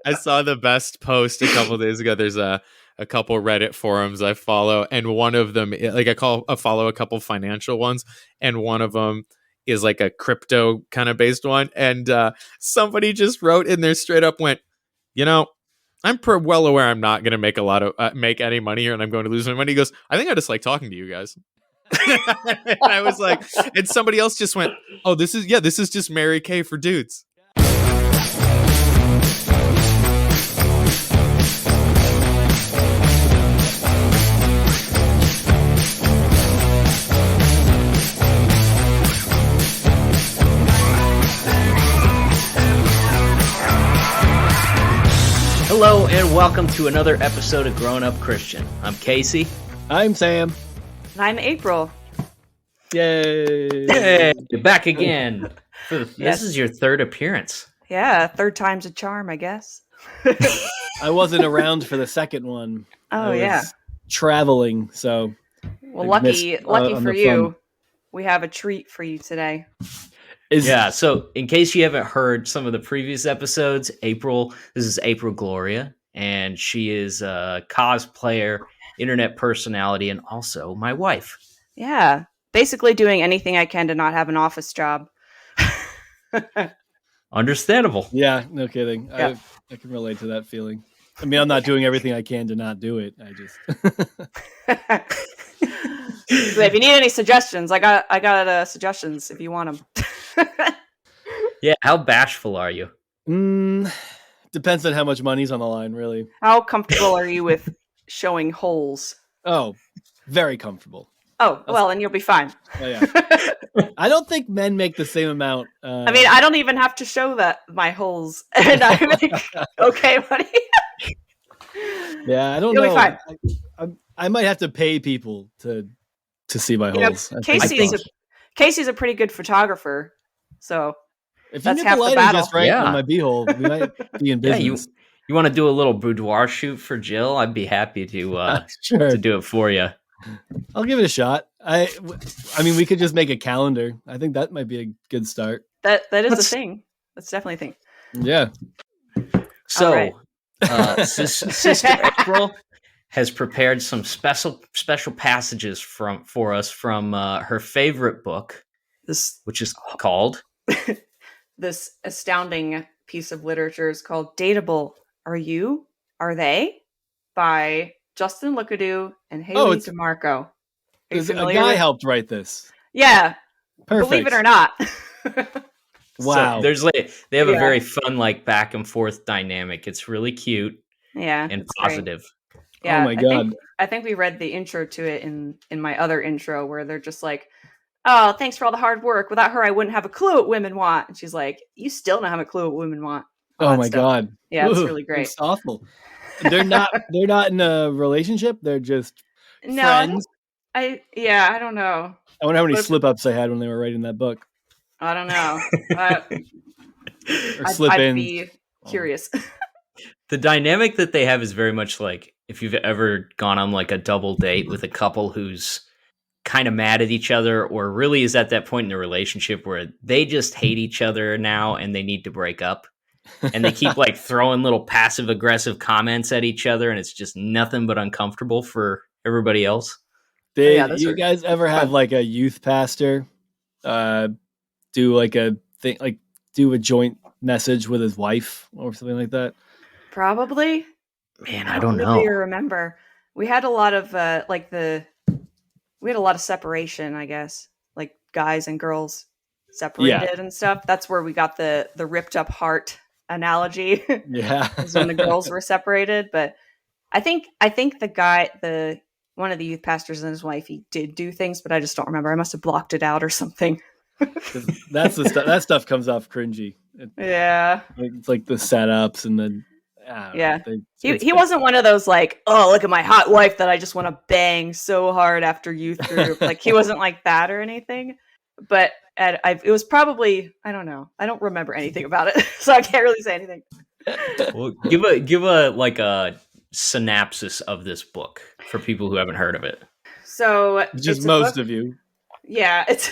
I saw the best post a couple days ago. There's a couple Reddit forums I follow, and one of them, like I follow a couple financial ones, and one of them is like a crypto kind of based one. And somebody just wrote in there, straight up went, I'm well aware I'm not going to make any money here, and I'm going to lose my money. He goes, I think I just like talking to you guys. And I was like, and somebody else just went, oh, this is just Mary Kay for dudes. Hello and welcome to another episode of Grown Up Christian. I'm Casey. I'm Sam. And I'm April. Yay! Hey, you're back again. This is your third appearance. Yeah, third time's a charm, I guess. I wasn't around for the second one. Oh, I was traveling, so. Well, lucky for you, we have a treat for you today. So in case you haven't heard some of the previous episodes, this is April Gloria, and she is a cosplayer, internet personality, and also my wife. Yeah, basically doing anything I can to not have an office job. Understandable. Yeah, no kidding. Yeah. I can relate to that feeling. I mean, I'm not doing everything I can to not do it. I just... If you need any suggestions, I got suggestions if you want them. Yeah, how bashful are you? Depends on how much money's on the line, really. How comfortable are you with showing holes? Oh, very comfortable. Oh, well, then you'll be fine. Oh, yeah. I don't think men make the same amount. I mean, I don't even have to show my holes, and I make okay money. Yeah, I don't you'll know. Be fine. I might have to pay people to see my holes. Casey's a pretty good photographer, so if that's you half get the the lighting battle. just right on my beehole, we might be in business. You want to do a little boudoir shoot for Jill? I'd be happy to sure. to do it for you. I'll give it a shot. I mean, we could just make a calendar. I think that might be a good start. That is a thing. That's definitely a thing. Yeah. So, right. Sister April has prepared some special passages for us from her favorite book, which is called... This astounding piece of literature is called Dateable. Are They? By Justin Lookadoo and Haley DeMarco. A guy helped write this. Yeah. Perfect. Believe it or not. Wow. So they have a very fun back and forth dynamic. It's really cute. Yeah. And positive. Great. Yeah. Oh my God. I think we read the intro to it in my other intro where they're just like, oh, thanks for all the hard work. Without her, I wouldn't have a clue what women want. And she's like, you still don't have a clue what women want. Oh my God. Yeah, it's really great. It's awful. They're not in a relationship. They're just friends. I don't know. I wonder how many slip-ups I had when they were writing that book. I don't know. Or slip-ins. I'd be curious. The dynamic that they have is very much like if you've ever gone on a double date with a couple who's kind of mad at each other or really is at that point in the relationship where they just hate each other now and they need to break up. And they keep throwing little passive aggressive comments at each other, and it's just nothing but uncomfortable for everybody else. Did you guys ever have a youth pastor do a thing, do a joint message with his wife or something like that? Probably. Man, I don't know. Really remember. We had a lot of we had a lot of separation, I guess, guys and girls separated and stuff. That's where we got the ripped up heart analogy. Yeah. Was when the girls were separated. But I think one of the youth pastors and his wife, he did do things, but I just don't remember. I must have blocked it out or something. That's the stuff. That stuff comes off cringy. Yeah. It's the setups and then. Yeah. He wasn't one of those oh, look at my hot wife that I just want to bang so hard after youth group. He wasn't like that or anything. But it was probably, I don't know. I don't remember anything about it, so I can't really say anything. Well, give a synopsis of this book for people who haven't heard of it. So just most of you. Yeah, it's.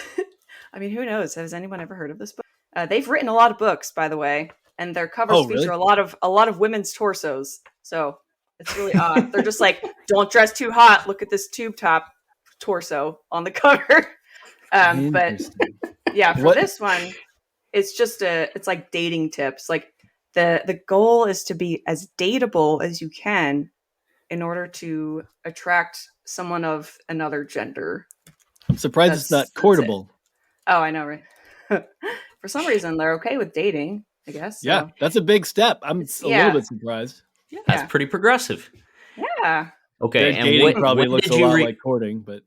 I mean, who knows? Has anyone ever heard of this book? They've written a lot of books, by the way. and their covers feature a lot of women's torsos. So it's really odd. They're just like, don't dress too hot. Look at this tube top torso on the cover. But yeah, for this one, it's just it's like dating tips. Like the goal is to be as dateable as you can in order to attract someone of another gender. I'm surprised it's not courtable. Oh, I know, right? For some reason, they're okay with dating, I guess. So. Yeah, that's a big step. I'm a little bit surprised. Yeah. That's pretty progressive. Yeah. Okay, and dating probably looks a lot like courting, but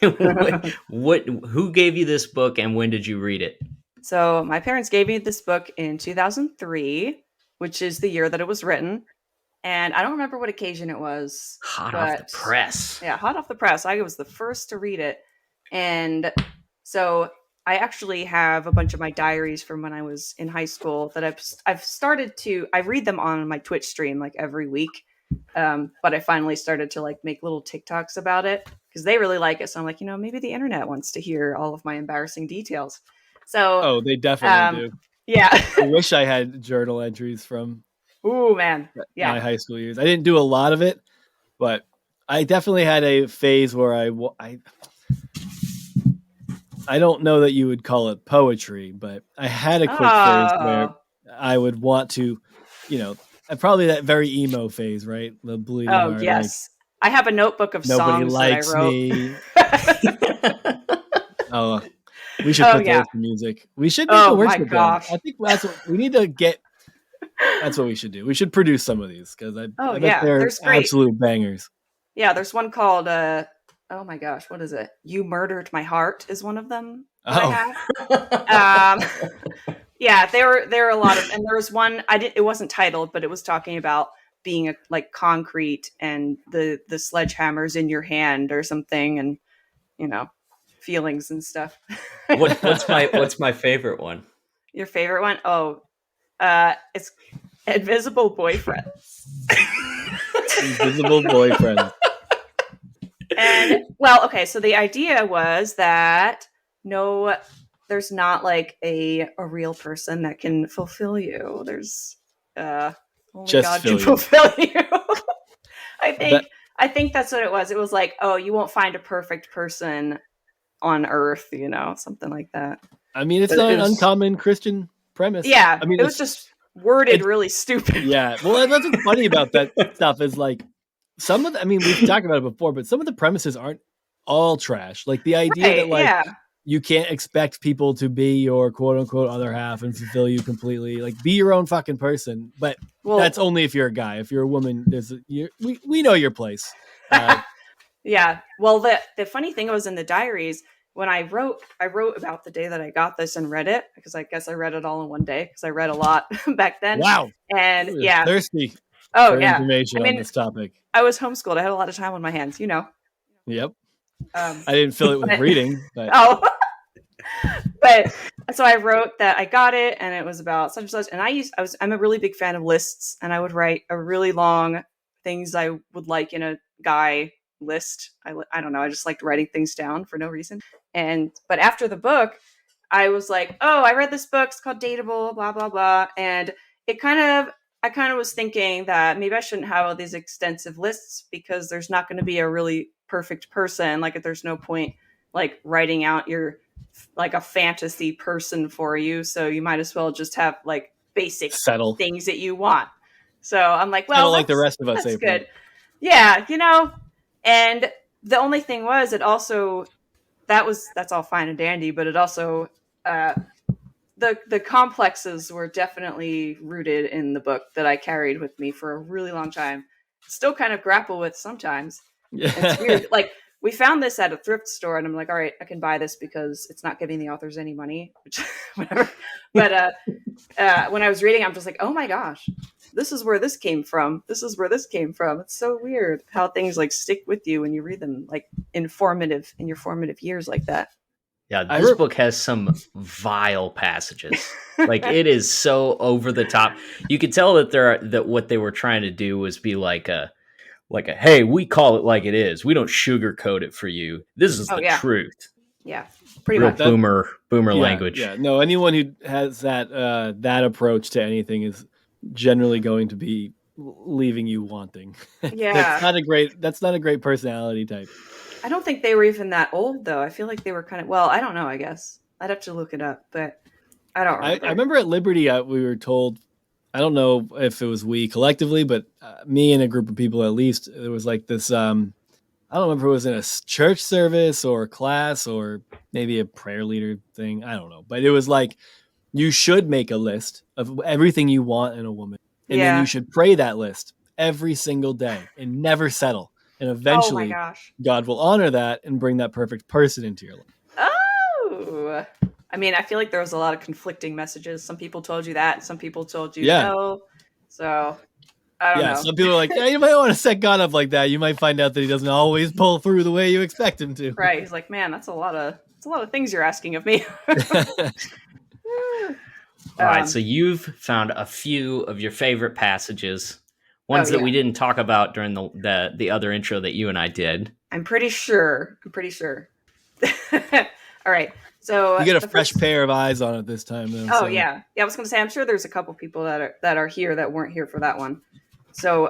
who gave you this book and when did you read it? So my parents gave me this book in 2003, which is the year that it was written. And I don't remember what occasion it was. Hot off the press. Yeah, hot off the press. I was the first to read it. And so I actually have a bunch of my diaries from when I was in high school that I've started to, I read them on my Twitch stream like every week. But I finally started to like make little TikToks about it because they really like it. So I'm like, maybe the internet wants to hear all of my embarrassing details. So they definitely do. Yeah. I wish I had journal entries from my high school years. I didn't do a lot of it, but I definitely had a phase where I don't know that you would call it poetry, but I had a quick phase where I would want to, probably that very emo phase, right? The bleeding heart, yes. I have a notebook of songs that I wrote. Me. We should put those to music. We should make a worship band. I think that's what we need to get. That's what we should do. We should produce some of these because I bet they're absolute bangers. Yeah, there's one called oh my gosh, what is it? You Murdered My Heart is one of them. I have. Yeah, there were a lot of, and there was one it wasn't titled, but it was talking about being like concrete and the sledgehammers in your hand or something, and feelings and stuff. What's my favorite one? Your favorite one? Oh, it's Invisible Boyfriend. Invisible Boyfriend. And so the idea was that there's not like a real person that can fulfill you. There's only God can fulfill you. I think that's what it was. It was like, you won't find a perfect person on earth, something like that. I mean, it's not an uncommon Christian premise. Yeah. I mean, it was just worded really stupid. Yeah. Well, that's what's funny about that stuff is like we've talked about it before, but some of the premises aren't all trash. Like the idea that you can't expect people to be your quote unquote other half and fulfill you completely. Like be your own fucking person. But that's only if you're a guy. If you're a woman, we know your place. Yeah. Well, the funny thing was in the diaries when I wrote about the day that I got this and read it, because I guess I read it all in one day because I read a lot back then. Wow. And thirsty. For information on this topic. I was homeschooled. I had a lot of time on my hands, Yep. I didn't fill it with reading. But. But so I wrote that I got it and it was about such and such. And I'm a really big fan of lists, and I would write a really long things I would like in a guy list. I don't know. I just liked writing things down for no reason. But after the book, I was like, I read this book. It's called Dateable, blah, blah, blah. And I kind of was thinking that maybe I shouldn't have all these extensive lists because there's not going to be a really perfect person. Like there's no point like writing out your like a fantasy person for you. So you might as well just have like basic things that you want. So I'm like, well, like the rest of us. That's good. Yeah. And the only thing was it also, that's all fine and dandy, but it also, the complexes were definitely rooted in the book that I carried with me for a really long time. Still kind of grapple with sometimes. Yeah. It's weird. Like we found this at a thrift store and I'm like, all right, I can buy this because it's not giving the authors any money, which whatever. But when I was reading, I'm just like, oh my gosh, this is where this came from. This is where this came from. It's so weird how things like stick with you when you read them like in your formative years like that. Yeah, this book has some vile passages. Like it is so over the top. You could tell that what they were trying to do was be like a hey, we call it like it is. We don't sugarcoat it for you. This is the truth. Yeah, pretty Real much. boomer language. Yeah, no, anyone who has that approach to anything is generally going to be leaving you wanting. Yeah. That's not a great personality type. I don't think they were even that old, though. I feel like they were kind of, well, I don't know, I guess. I'd have to look it up, but I don't remember. I remember at Liberty, we were told, I don't know if it was we collectively, but me and a group of people at least, there was like this, I don't remember if it was in a church service or a class or maybe a prayer leader thing. I don't know. But it was like, you should make a list of everything you want in a woman. And then you should pray that list every single day and never settle. And eventually God will honor that and bring that perfect person into your life. Oh, I mean, I feel like there was a lot of conflicting messages. Some people told you that. Some people told you no. So I don't know. Some people are like, yeah, you might want to set God up like that. You might find out that he doesn't always pull through the way you expect him to. Right. He's like, man, that's a lot of things you're asking of me. All right. So you've found a few of your favorite passages. Ones that we didn't talk about during the other intro that you and I did. I'm pretty sure. All right. So you get a fresh pair of eyes on it this time, though. Oh, yeah. Yeah, I was going to say, I'm sure there's a couple people that are here that weren't here for that one. So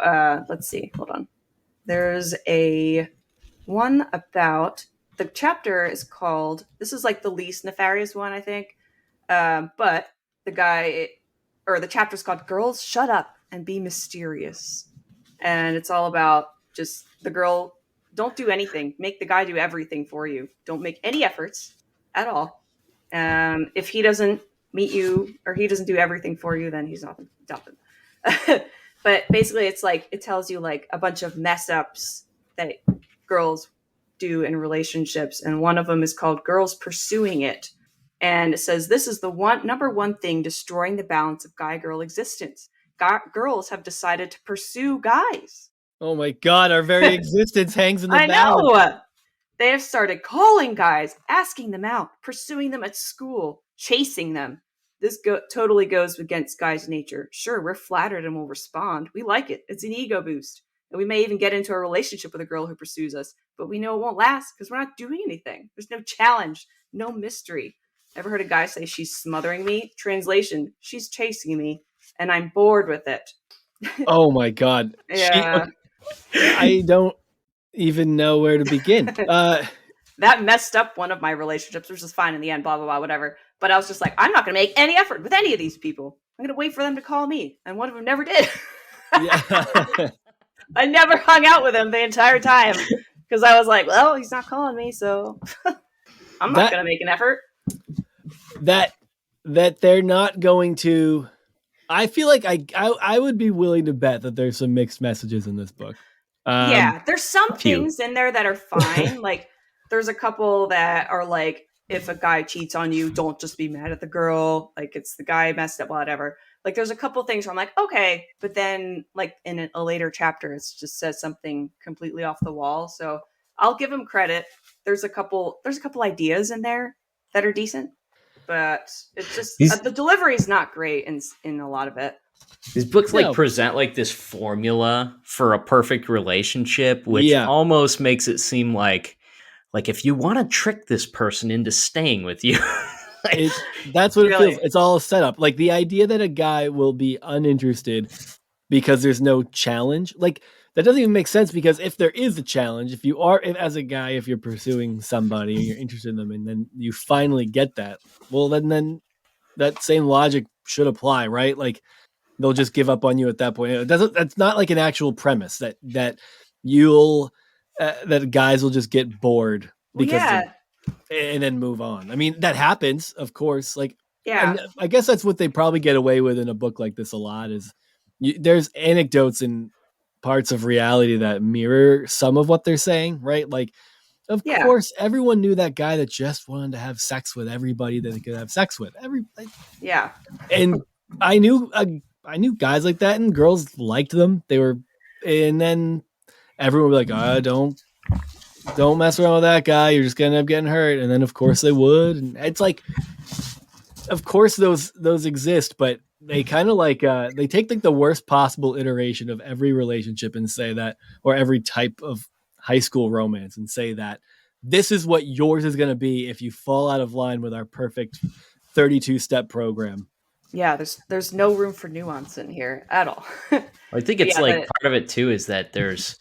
let's see. Hold on. There's a one about, the chapter is called, this is like the least nefarious one, I think. But the chapter is called Girls Shut Up and Be Mysterious. And it's all about just the girl, don't do anything. Make the guy do everything for you. Don't make any efforts at all. If he doesn't meet you or he doesn't do everything for you, then he's not nothing. But basically it's like, it tells you like a bunch of mess ups that girls do in relationships. And one of them is called Girls Pursuing It. And it says, this is the number one thing destroying the balance of guy-girl existence. Girls have decided to pursue guys. Oh my God, our very existence hangs in the balance. I know. They have started calling guys, asking them out, pursuing them at school, chasing them. This totally goes against guys' nature. Sure, we're flattered and we'll respond. We like it. It's an ego boost. And we may even get into a relationship with a girl who pursues us, but we know it won't last because we're not doing anything. There's no challenge, no mystery. Ever heard a guy say, she's smothering me? Translation, she's chasing me, and I'm bored with it. Oh my God. Yeah. I don't even know where to begin. That messed up one of my relationships, which was fine in the end, blah, blah, blah, whatever. But I was just like, I'm not going to make any effort with any of these people. I'm going to wait for them to call me. And one of them never did. Yeah. I never hung out with him the entire time because I was like, well, he's not calling me, so I'm not going to make an effort. That they're not going to. I feel like I would be willing to bet that there's some mixed messages in this book. Yeah, there's some things in there that are fine. Like there's a couple that are like, if a guy cheats on you, don't just be mad at the girl. Like it's the guy messed up, whatever. Like there's a couple things where I'm like, okay, but then like in a later chapter, it just says something completely off the wall. So I'll give him credit. There's a couple ideas in there that are decent, but it's just the delivery is not great in a lot of it. These books present like this formula for a perfect relationship, which almost makes it seem like if you want to trick this person into staying with you, that's what it feels. It's all set up. Like the idea that a guy will be uninterested because there's no challenge, like that doesn't even make sense. Because if there is a challenge, if you're pursuing somebody and you're interested in them, and then you finally get that, well, then that same logic should apply, right? Like they'll just give up on you at that point. That's not like an actual premise that that guys will just get bored because and then move on. I mean, that happens, of course. Like, and I guess that's what they probably get away with in a book like this a lot is there's anecdotes and parts of reality that mirror some of what they're saying, right? Like, of course, everyone knew that guy that just wanted to have sex with everybody that they could have sex with. And I knew guys like that, and girls liked them. And then everyone would be like, don't mess around with that guy. You're just going to end up getting hurt. And then of course they would. And it's like, of course those exist, but they kind of like, they take like the worst possible iteration of every relationship and say that, or every type of high school romance and say that this is what yours is going to be if you fall out of line with our perfect 32-step program. Yeah, there's no room for nuance in here at all. I think it's part of it too is that there's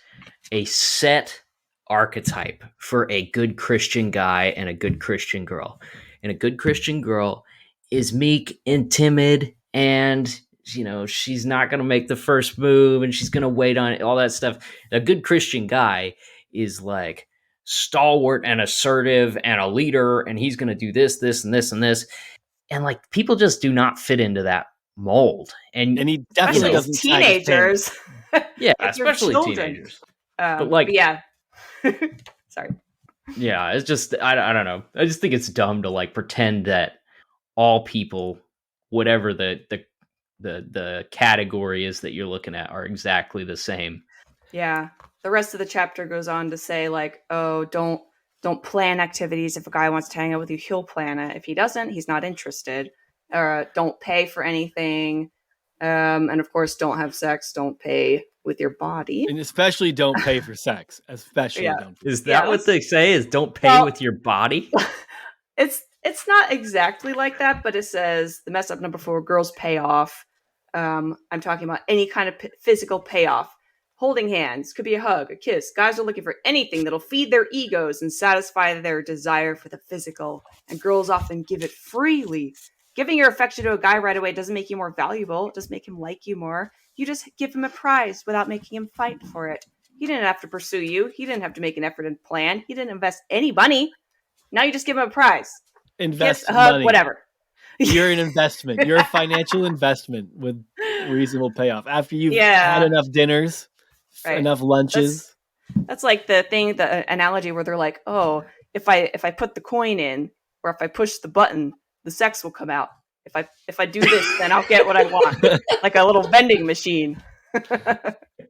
a set archetype for a good Christian guy and a good Christian girl. And a good Christian girl is meek and timid, and she's not going to make the first move, and she's going to wait on it, all that stuff. A good Christian guy is like stalwart and assertive and a leader, and he's going to do this, this, and this, and this. And like people just do not fit into that mold. And he definitely doesn't. Teenagers. Yeah, especially teenagers. But yeah. Sorry. Yeah, it's just I don't know. I just think it's dumb to like pretend that all people, whatever the category is that you're looking at, are exactly the same. Yeah. The rest of the chapter goes on to say like, oh, don't plan activities. If a guy wants to hang out with you, he'll plan it. If he doesn't, he's not interested. Or don't pay for anything. And of course, don't have sex. Don't pay with your body. And especially don't pay for sex. Especially don't. Is that what they say? Is don't pay with your body? It's not exactly like that, but it says the mess up number 4, girls pay off. I'm talking about any kind of physical payoff. Holding hands, could be a hug, a kiss. Guys are looking for anything that'll feed their egos and satisfy their desire for the physical. And girls often give it freely. Giving your affection to a guy right away doesn't make you more valuable. It doesn't make him like you more. You just give him a prize without making him fight for it. He didn't have to pursue you. He didn't have to make an effort and plan. He didn't invest any money. Now you just give him a prize. Invest kiss, a hug, money. Whatever. You're an investment. You're a financial investment with reasonable payoff. After you've had enough dinners, enough lunches. That's like the analogy where they're like, oh, if I put the coin in, or if I push the button, the sex will come out. If I do this, then I'll get what I want. Like a little vending machine.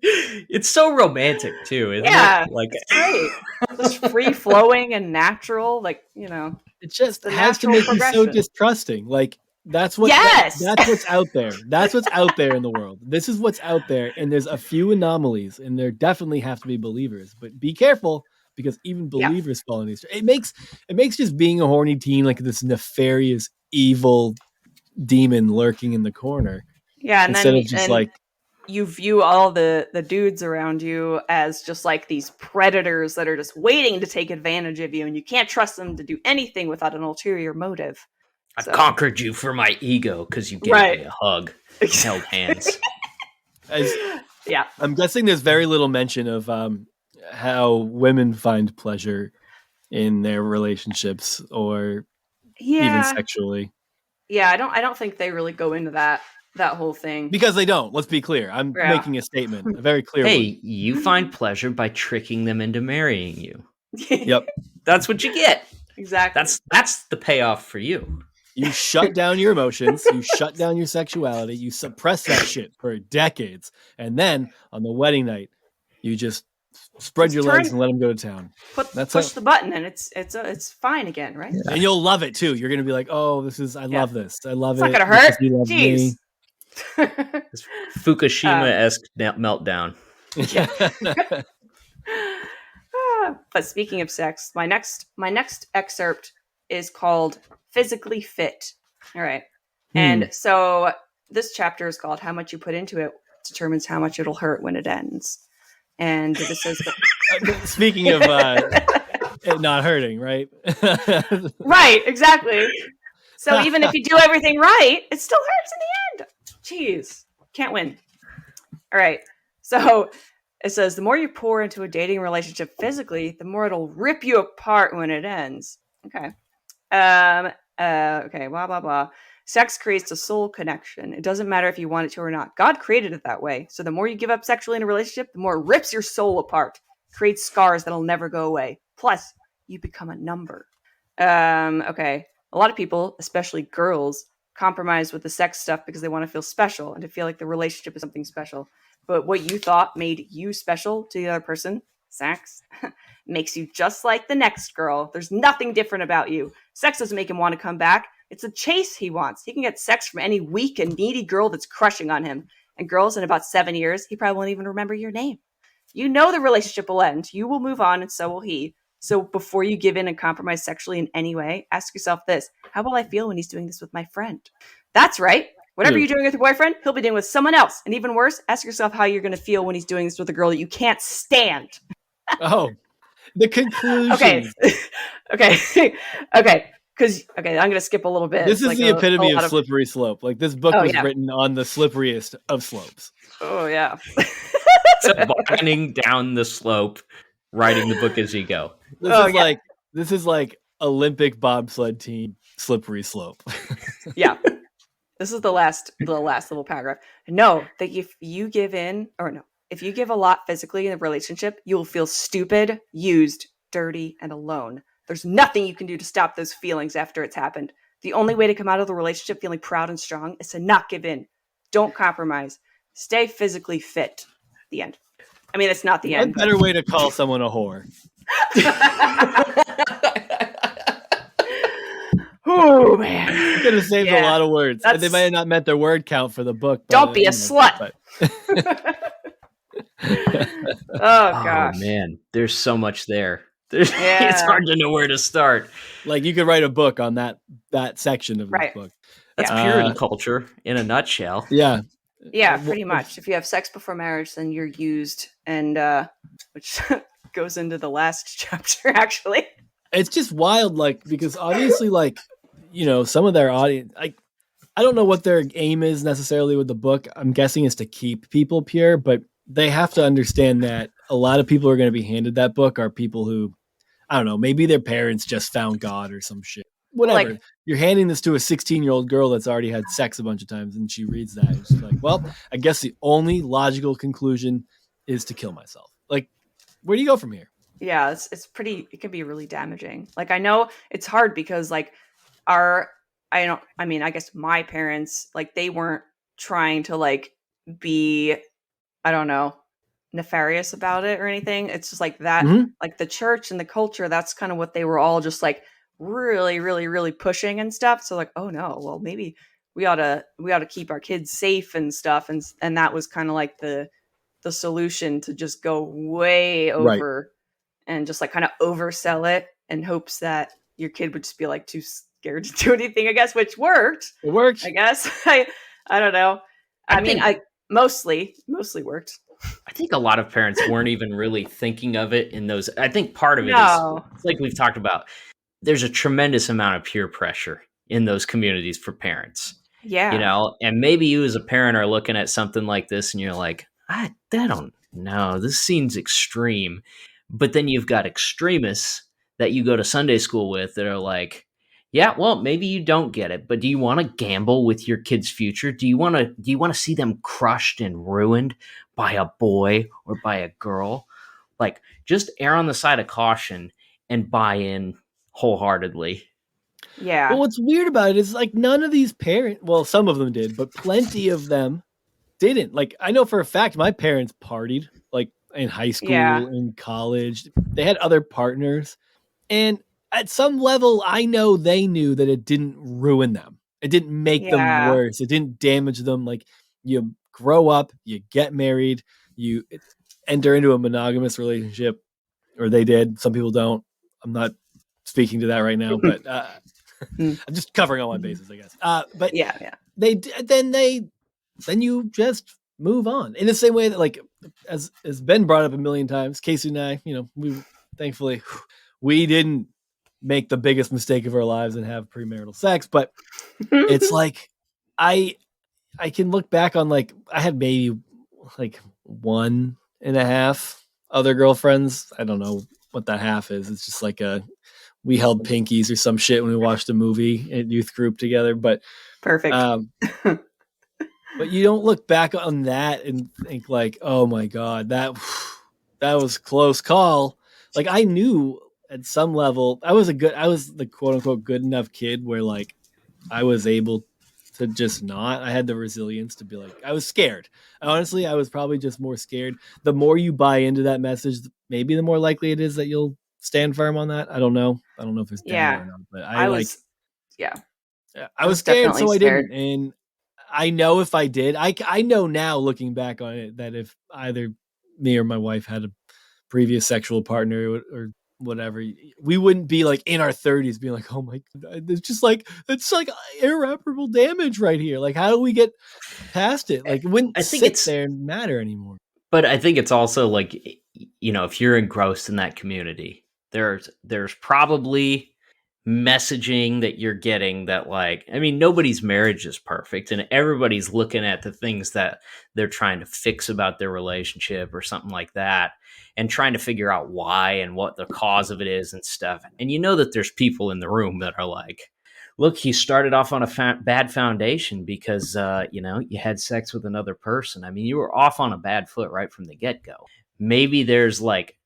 It's so romantic too, isn't it? Like it's great. Just free flowing and natural, like, it just has to make you so distrusting. Like that's what's out there. That's what's out there in the world. This is what's out there, and there's a few anomalies, and there definitely have to be believers. But be careful, because even believers fall in these. It makes just being a horny teen like this nefarious, evil demon lurking in the corner. Yeah, and instead of just like you view all the dudes around you as just like these predators that are just waiting to take advantage of you, and you can't trust them to do anything without an ulterior motive. I conquered you for my ego because you gave me a hug, held hands. I'm guessing there's very little mention of how women find pleasure in their relationships or even sexually. Yeah, I don't think they really go into that whole thing. Because they don't. Let's be clear. I'm making a statement, a very clear one. Hey, you find pleasure by tricking them into marrying you. Yep. That's what you get. Exactly. That's the payoff for you. You shut down your emotions, you shut down your sexuality, you suppress that shit for decades, and then on the wedding night, you just spread your legs and let them go to town. Push the button, and it's fine again, right? Yeah. And you'll love it too. You're gonna be like, "Oh, I love this. I love it. It's not gonna hurt. Jeez." Fukushima-esque meltdown. But speaking of sex, my next excerpt is called Physically Fit. All right. And so this chapter is called How Much You Put Into It Determines How Much It'll Hurt When It Ends. And this is speaking of it not hurting, right? Right, exactly. So even if you do everything right, it still hurts in the end. Jeez, can't win. All right. So it says, the more you pour into a dating relationship physically, the more it'll rip you apart when it ends. Okay. Okay, blah, blah, blah. Sex creates a soul connection. It doesn't matter if you want it to or not. God created it that way. So the more you give up sexually in a relationship, the more it rips your soul apart. Creates scars that'll never go away. Plus, you become a number. Okay. A lot of people, especially girls, compromise with the sex stuff because they want to feel special and to feel like the relationship is something special. But what you thought made you special to the other person, sex, makes you just like the next girl. There's nothing different about you. Sex doesn't make him want to come back. It's a chase he wants. He can get sex from any weak and needy girl that's crushing on him. And girls, in about 7 years, he probably won't even remember your name. You know the relationship will end. You will move on, and so will he. So before you give in and compromise sexually in any way, ask yourself this: how will I feel when he's doing this with my friend? That's right. Whatever you're doing with your boyfriend, he'll be doing with someone else. And even worse, ask yourself how you're going to feel when he's doing this with a girl that you can't stand. Oh, the conclusion. Okay. Because I'm going to skip a little bit. This is the epitome of slippery slope. Like, this book was written on the slipperiest of slopes. Oh, yeah. Tobogganing down the slope, writing the book as you go. This is like Olympic bobsled team slippery slope. Yeah. This is the last little paragraph. Know that if you give a lot physically in a relationship, you will feel stupid, used, dirty, and alone. There's nothing you can do to stop those feelings after it's happened. The only way to come out of the relationship feeling proud and strong is to not give in. Don't compromise. Stay physically fit. The end. I mean, it's not the end. What better way to call someone a whore? Oh, man. You could have saved a lot of words. They might have not met their word count for the book. Don't be a slut. Oh, gosh. Oh, man. There's so much there. It's hard to know where to start. Like, you could write a book on that section of this book. That's purity culture in a nutshell. Yeah. Yeah, pretty much. If you have sex before marriage, then you're used, and which goes into the last chapter, actually. It's just wild, like, because obviously, like, some of their audience, I don't know what their aim is necessarily with the book. I'm guessing it's to keep people pure, but they have to understand that a lot of people who are going to be handed that book are people who, I don't know, maybe their parents just found God or some shit. Whatever. Like, you're handing this to a 16-year-old girl that's already had sex a bunch of times, and she reads that. And she's like, well, I guess the only logical conclusion is to kill myself. Like, where do you go from here? Yeah, it can be really damaging. Like, I know it's hard because, like, I guess my parents, like, they weren't trying to, like, be, I don't know, nefarious about it or anything. It's just like that, like, the church and the culture, that's kind of what they were all just, like, really, really, really pushing and stuff. So, like, oh no, well, maybe we ought to keep our kids safe and stuff. And that was kind of like the solution, to just go way over and just, like, kind of oversell it in hopes that your kid would just be, like, too scared to do anything, I guess, which worked. It worked. I guess. I don't know. I mostly worked. I think a lot of parents weren't even really thinking of it in those. I think part of it is, like we've talked about, there's a tremendous amount of peer pressure in those communities for parents. Yeah. And maybe you as a parent are looking at something like this and you're like, I don't know, this seems extreme. But then you've got extremists that you go to Sunday school with that are like, yeah, well, maybe you don't get it, but do you want to gamble with your kid's future? Do you want to see them crushed and ruined by a boy or by a girl? Like, just err on the side of caution and buy in wholeheartedly. Yeah. Well, what's weird about it is, like, none of these parents, well, some of them did, but plenty of them didn't. Like, I know for a fact my parents partied, like, in high school, in college. They had other partners. And at some level, I know they knew that it didn't ruin them. It didn't make them worse. It didn't damage them. Like, you grow up, you get married, you enter into a monogamous relationship, or they did. Some people don't. I'm not speaking to that right now, but I'm just covering all my bases, I guess. But then you just move on in the same way that, like, as Ben brought up a million times, Casey and I, we thankfully we didn't make the biggest mistake of our lives and have premarital sex, but it's like I can look back on, like, I had maybe like 1.5 other girlfriends. I don't know what that half is. It's just like we held pinkies or some shit when we watched a movie at youth group together, but perfect. But you don't look back on that and think, like, oh my God, that was a close call. Like, I knew at some level I was the quote unquote good enough kid where, like, I was able to just not. I had the resilience to be like, I was scared. Honestly, I was probably just more scared. The more you buy into that message, maybe the more likely it is that you'll stand firm on that. I don't know if it's data or not, but I was scared, so I didn't. And I know if I did, I know now, looking back on it, that if either me or my wife had a previous sexual partner, or whatever, we wouldn't be like in our 30s being like, oh my God, it's like irreparable damage right here. Like, how do we get past it? Like, it wouldn't sit there and matter anymore. But I think it's also like, if you're engrossed in that community, there's probably messaging that you're getting that, like, I mean, nobody's marriage is perfect, and everybody's looking at the things that they're trying to fix about their relationship or something like that, and trying to figure out why and what the cause of it is and stuff. And that there's people in the room that are like, look, he started off on a bad foundation because, you had sex with another person. I mean, you were off on a bad foot right from the get-go. Maybe there's like,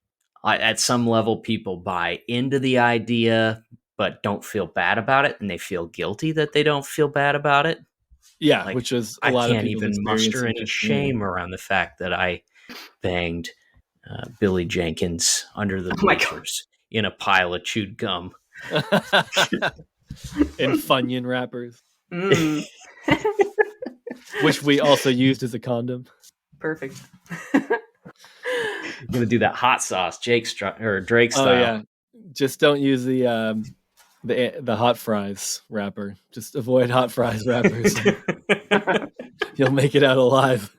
at some level, people buy into the idea, but don't feel bad about it. And they feel guilty that they don't feel bad about it. Yeah, like, which is a lot of people's experience. I can't even muster any shame around the fact that I banged Billy Jenkins under the bleachers in a pile of chewed gum. And Funyun wrappers. Which we also used as a condom. Perfect. I'm gonna do that hot sauce Drake style. Oh yeah, just don't use the hot fries wrapper. Just avoid hot fries wrappers. You'll make it out alive.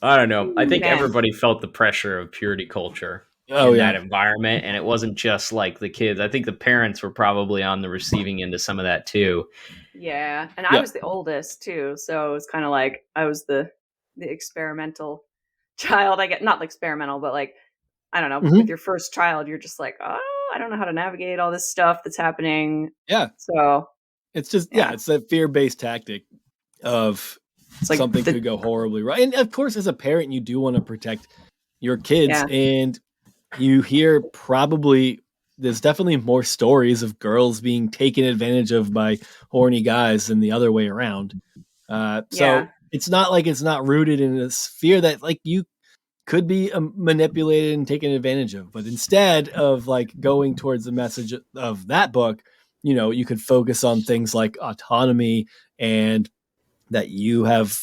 I don't know. I think everybody felt the pressure of purity culture in that environment, and it wasn't just like the kids. I think the parents were probably on the receiving end of some of that too. Yeah, and I was the oldest too, so it's kind of like I was the experimental child. I get not experimental, but like, I don't know. With your first child, you're just like, oh, I don't know how to navigate all this stuff that's happening. Yeah. So it's just it's a fear-based tactic of like something could go horribly right. And of course, as a parent, you do want to protect your kids, and you hear there's definitely more stories of girls being taken advantage of by horny guys than the other way around. So it's not like it's not rooted in this fear that like you could be manipulated and taken advantage of. But instead of like going towards the message of that book, you could focus on things like autonomy and that you have,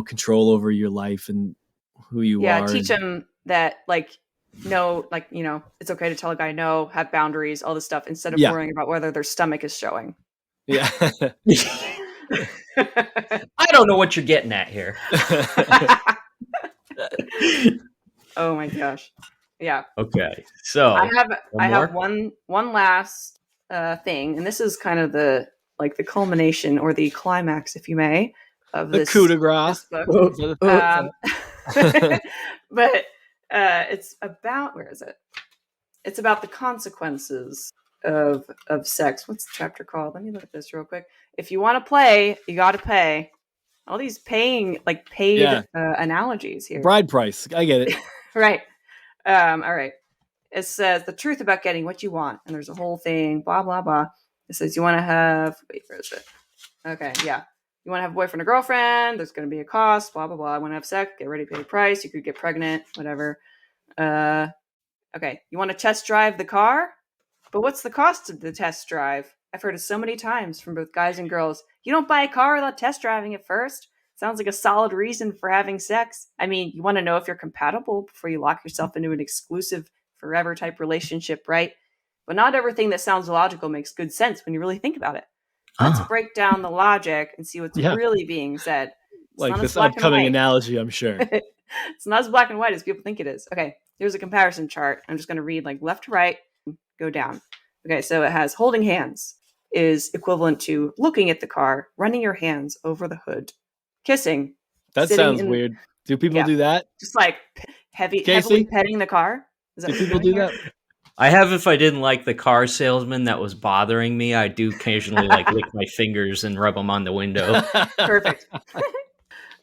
control over your life and who you are. Yeah, teach them that no, it's okay to tell a guy no, have boundaries, all this stuff, instead of worrying about whether their stomach is showing. Yeah. I don't know what you're getting at here. Oh my gosh. Yeah. Okay. So I have one last thing, and this is kind of the culmination or the climax, if you may, of the this coup de grace. But it's about, where is it? It's about the consequences of sex. What's the chapter called? Let me look at this real quick. If you want to play, you got to pay. All these paid analogies here. Bride price. I get it. Right. All right. It says the truth about getting what you want. And there's a whole thing, blah, blah, blah. It says you want to have, where is it? Okay. Yeah. You want to have a boyfriend or girlfriend. There's going to be a cost, blah, blah, blah. I want to have sex. Get ready to pay a price. You could get pregnant, whatever. Okay. You want to test drive the car? But what's the cost of the test drive? I've heard it so many times from both guys and girls. You don't buy a car without test driving it first. Sounds like a solid reason for having sex. I mean, you want to know if you're compatible before you lock yourself into an exclusive forever type relationship, right? But not everything that sounds logical makes good sense when you really think about it. Let's break down the logic and see what's really being said. It's like this upcoming analogy, I'm sure. It's not as black and white as people think it is. Okay, here's a comparison chart. I'm just going to read left to right, go down. Okay, so it has holding hands is equivalent to looking at the car, running your hands over the hood. Kissing. That sounds weird. Do people do that? Just heavily petting the car? Do people do that? I have if I didn't like the car salesman that was bothering me. I do occasionally lick my fingers and rub them on the window. Perfect.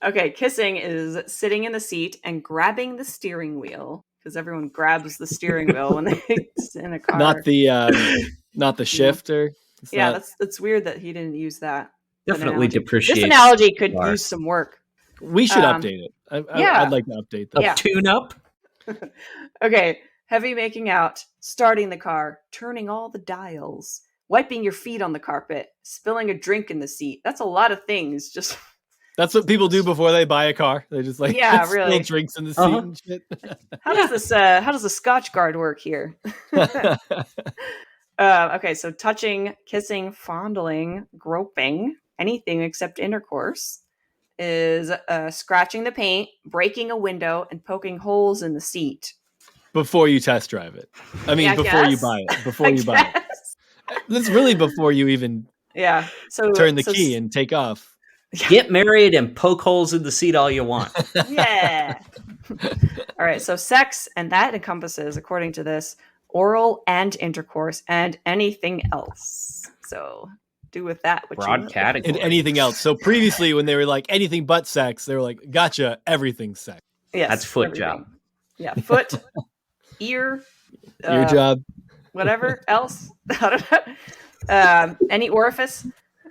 Okay, kissing is sitting in the seat and grabbing the steering wheel, because everyone grabs the steering wheel when they sit in a car. Not the shifter. That's weird that he didn't use that. Definitely depreciate. This analogy could use some work. We should update it. I'd like to update that. Tune up. Okay. Heavy making out, starting the car, turning all the dials, wiping your feet on the carpet, spilling a drink in the seat. That's a lot of things just That's what people do before they buy a car. They just like really spill drinks in the seat and shit. How does the Scotch Guard work here? Okay, so touching, kissing, fondling, groping, anything except intercourse is scratching the paint, breaking a window, and poking holes in the seat. Before you test drive it. I mean, before you buy it. Before you buy it. That's really before you even turn the key and take off. Get married and poke holes in the seat all you want. Yeah. All right, so sex, and that encompasses, according to this, oral and intercourse and anything else. So do with that what broad category. And anything else. So previously when they were like anything but sex, they were like, gotcha, everything's sex. Yes, that's foot everything. job. Yeah, foot, ear job. Whatever else. I don't know. Any orifice.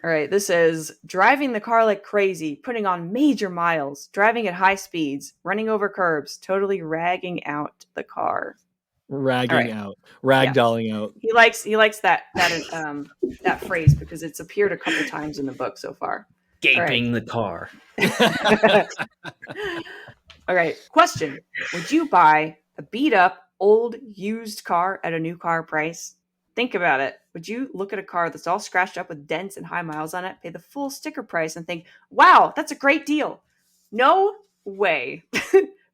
All right, this is driving the car like crazy, putting on major miles, driving at high speeds, running over curbs, totally ragging out the car. Ragdolling out. He likes that phrase because it's appeared a couple times in the book so far. Gaping the car. All right, question. Would you buy a beat up old used car at a new car price? Think about it. Would you look at a car that's all scratched up with dents and high miles on it, pay the full sticker price, and think, wow, that's a great deal? No way.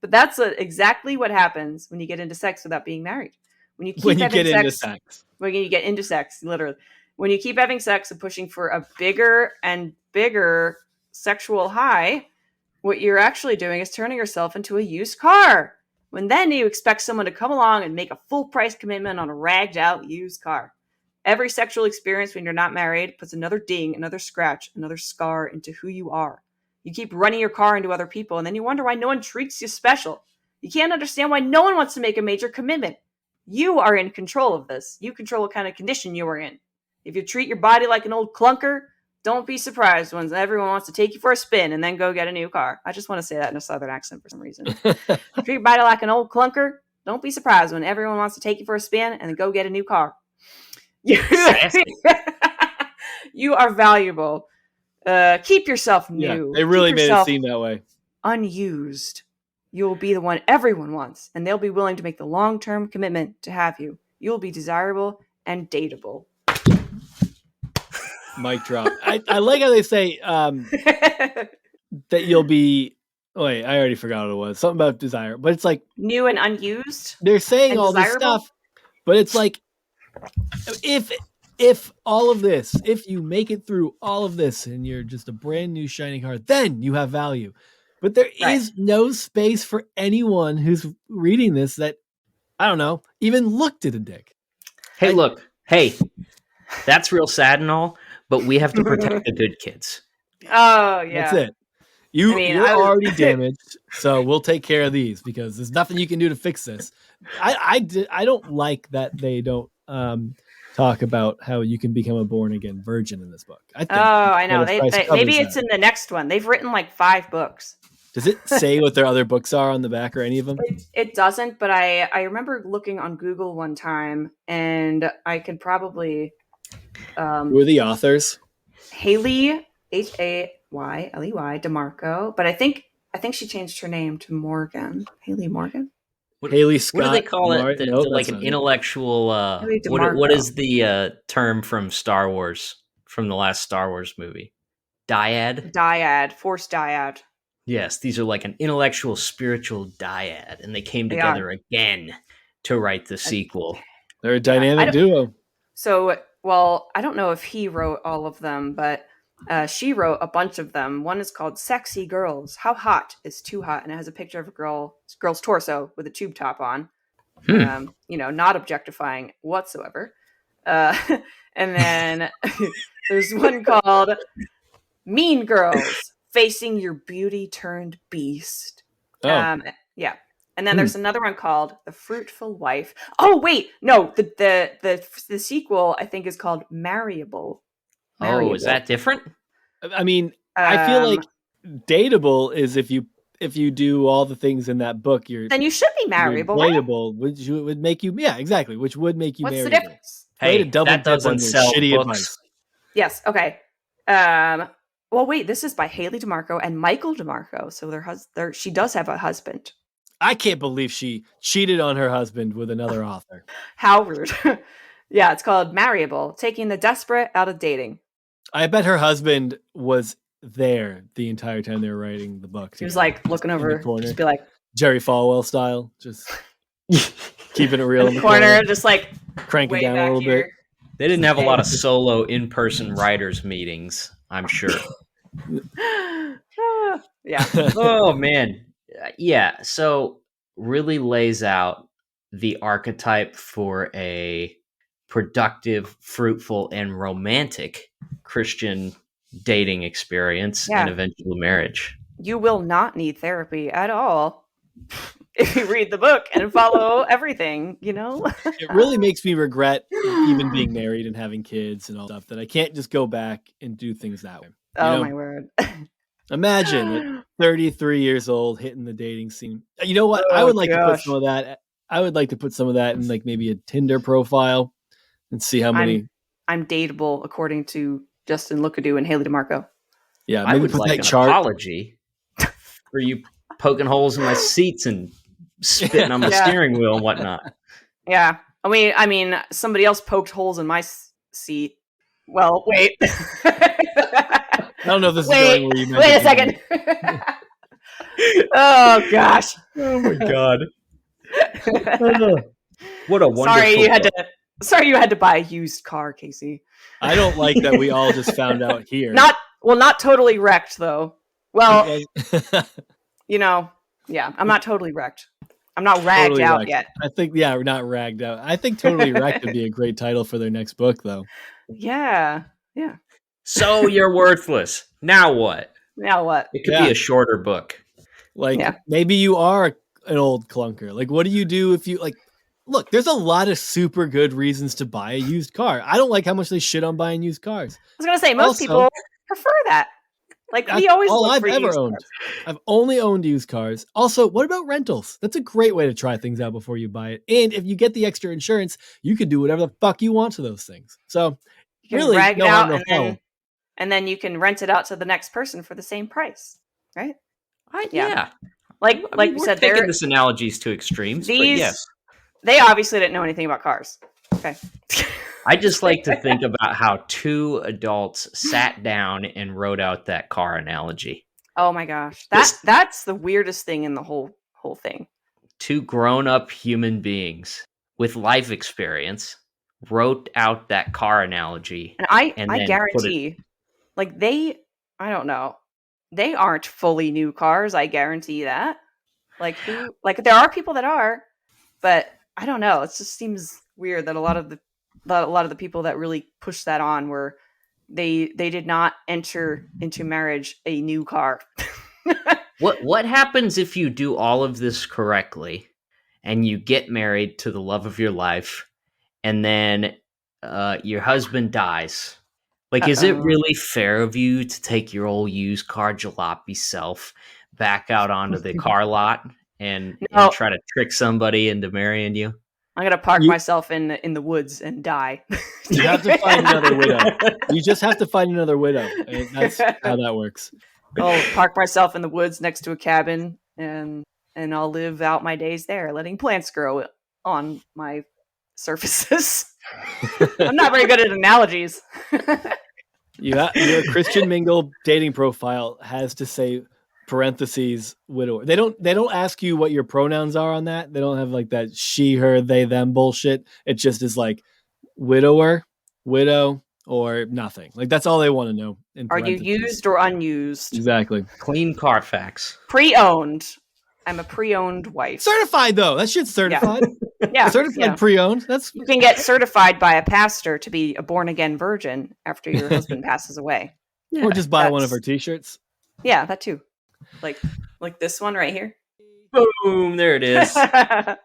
But that's exactly what happens when you get into sex without being married. When you get into sex, literally. When you keep having sex and pushing for a bigger and bigger sexual high, what you're actually doing is turning yourself into a used car. When then you expect someone to come along and make a full price commitment on a ragged out used car. Every sexual experience when you're not married puts another ding, another scratch, another scar into who you are. You keep running your car into other people and then you wonder why no one treats you special. You can't understand why no one wants to make a major commitment. You are in control of this. You control what kind of condition you are in. If you treat your body like an old clunker, don't be surprised when everyone wants to take you for a spin and then go get a new car. I just want to say that in a southern accent for some reason. Treat your body like an old clunker. Don't be surprised when everyone wants to take you for a spin and then go get a new car. You are valuable. Keep yourself new. Yeah, they really made it seem that way. Unused. You will be the one everyone wants, and they'll be willing to make the long-term commitment to have you. You will be desirable and dateable. Mic drop. I like how they say that you'll be. Wait, I already forgot what it was. Something about desire, but it's like new and unused. They're saying all this stuff, but it's like if all of this, if you make it through all of this and you're just a brand new shiny car, then you have value. But there is no space for anyone who's reading this that, I don't know, even looked at a dick. Hey, that's real sad and all, but we have to protect the good kids. Oh, yeah. That's it. You're already damaged, so we'll take care of these because there's nothing you can do to fix this. I don't like that they don't talk about how you can become a born-again virgin in this book. I know. Maybe it's in the next one. They've written like 5 books. Does it say what their other books are on the back or any of them? It doesn't, but I remember looking on Google one time, and I could probably... Who are the authors? Haley, Hayley DeMarco, but I think she changed her name to Morgan. Haley Morgan? Haley Scott. What do they call it? Like an intellectual... what is the term from Star Wars, from the last Star Wars movie? Dyad. Force dyad. Yes, these are like an intellectual, spiritual dyad, and they came together again to write the sequel. They're a dynamic duo. So, well, I don't know if he wrote all of them, but she wrote a bunch of them. One is called Sexy Girls. How Hot is Too Hot? And it has a picture of a girl's torso with a tube top on. Not objectifying whatsoever. And then there's one called Mean Girls. Facing Your Beauty Turned Beast. And then there's another one called The Fruitful Wife. Oh wait, no, the sequel I think is called Marryable. Oh, is that different? I mean, I feel like Dateable is if you do all the things in that book, then you should be marryable. Dateable, which would make you exactly, which would make you marryable. What's the difference? Hey, that doesn't sell shitty books. Advice. Yes, okay. Well, wait, this is by Haley DeMarco and Michael DeMarco. So she does have a husband. I can't believe she cheated on her husband with another author. How rude. Yeah, it's called Marryable, Taking the Desperate Out of Dating. I bet her husband was there the entire time they were writing the book. He was like looking over, just be like Jerry Falwell style, just keeping it real in the corner, just like cranking down a little bit. They didn't have a lot of solo in-person writers meetings, I'm sure. Yeah. Oh man. Yeah. So really lays out the archetype for a productive, fruitful, and romantic Christian dating experience and eventual marriage. You will not need therapy at all if you read the book and follow everything, It really makes me regret even being married and having kids and all stuff, that I can't just go back and do things that way. My word. Imagine like 33 years old hitting the dating scene. You know what? I would like to put some of that. I would like to put some of that in like maybe a Tinder profile and see how many. I'm dateable according to Justin Lookadoo and Haley DeMarco. Yeah, I would like an apology for you poking holes in my seats and spitting on my steering wheel and whatnot. Yeah, I mean, somebody else poked holes in my seat. Well, wait. I don't know if this is going where you meant wait a second. Oh gosh. Oh my god. What a wonderful. Sorry you had to buy a used car, Casey. I don't like that we all just found out here. Not totally wrecked though. Well, yeah, I'm not totally wrecked. I'm not ragged totally out wrecked. Yet. I think, we're not ragged out. I think Totally Wrecked would be a great title for their next book, though. Yeah. So you're worthless. Now what? It could be a shorter book. Like, maybe you are an old clunker. Like, what do you do if you, like, look, there's a lot of super good reasons to buy a used car. I don't like how much they shit on buying used cars. I was going to say, most people prefer that. Like, we always look I've for ever used owned. cars. I've only owned used cars. Also, what about rentals? That's a great way to try things out before you buy it. And if you get the extra insurance, you can do whatever the fuck you want to those things. So, you can really, rag it out and then you can rent it out to the next person for the same price, right? Yeah. Like we said, taking this analogies to extremes. But yes, they obviously didn't know anything about cars. Okay. I just like to think about how two adults sat down and wrote out that car analogy. Oh my gosh. That's the weirdest thing in the whole thing. Two grown-up human beings with life experience wrote out that car analogy. And I guarantee, I don't know. They aren't fully new cars, I guarantee that. Like there are people that are, but I don't know. It just seems weird that a lot of the people that really pushed that on were they did not enter into marriage a new car. What happens if you do all of this correctly and you get married to the love of your life and then your husband dies? Like, is it really fair of you to take your old used car jalopy self back out onto the car lot and try to trick somebody into marrying you? I'm gonna park myself in the woods and die. You have to find another widow. You just have to find another widow. And that's how that works. I'll park myself in the woods next to a cabin and I'll live out my days there, letting plants grow on my surfaces. I'm not very good at analogies. Your Christian Mingle dating profile has to say parentheses widower. They don't ask you what your pronouns are on that. They don't have like that she, her, they, them bullshit. It just is like widower, widow, or nothing. Like that's all they want to know. Are you used or unused? Exactly. Clean Carfax. Pre-owned. I'm a pre-owned wife. Certified though. That shit's certified. Yeah. Certified pre-owned. You can get certified by a pastor to be a born-again virgin after your husband passes away. Yeah, or just buy one of her t-shirts. Yeah, that too. Like this one right here. Boom, there it is. All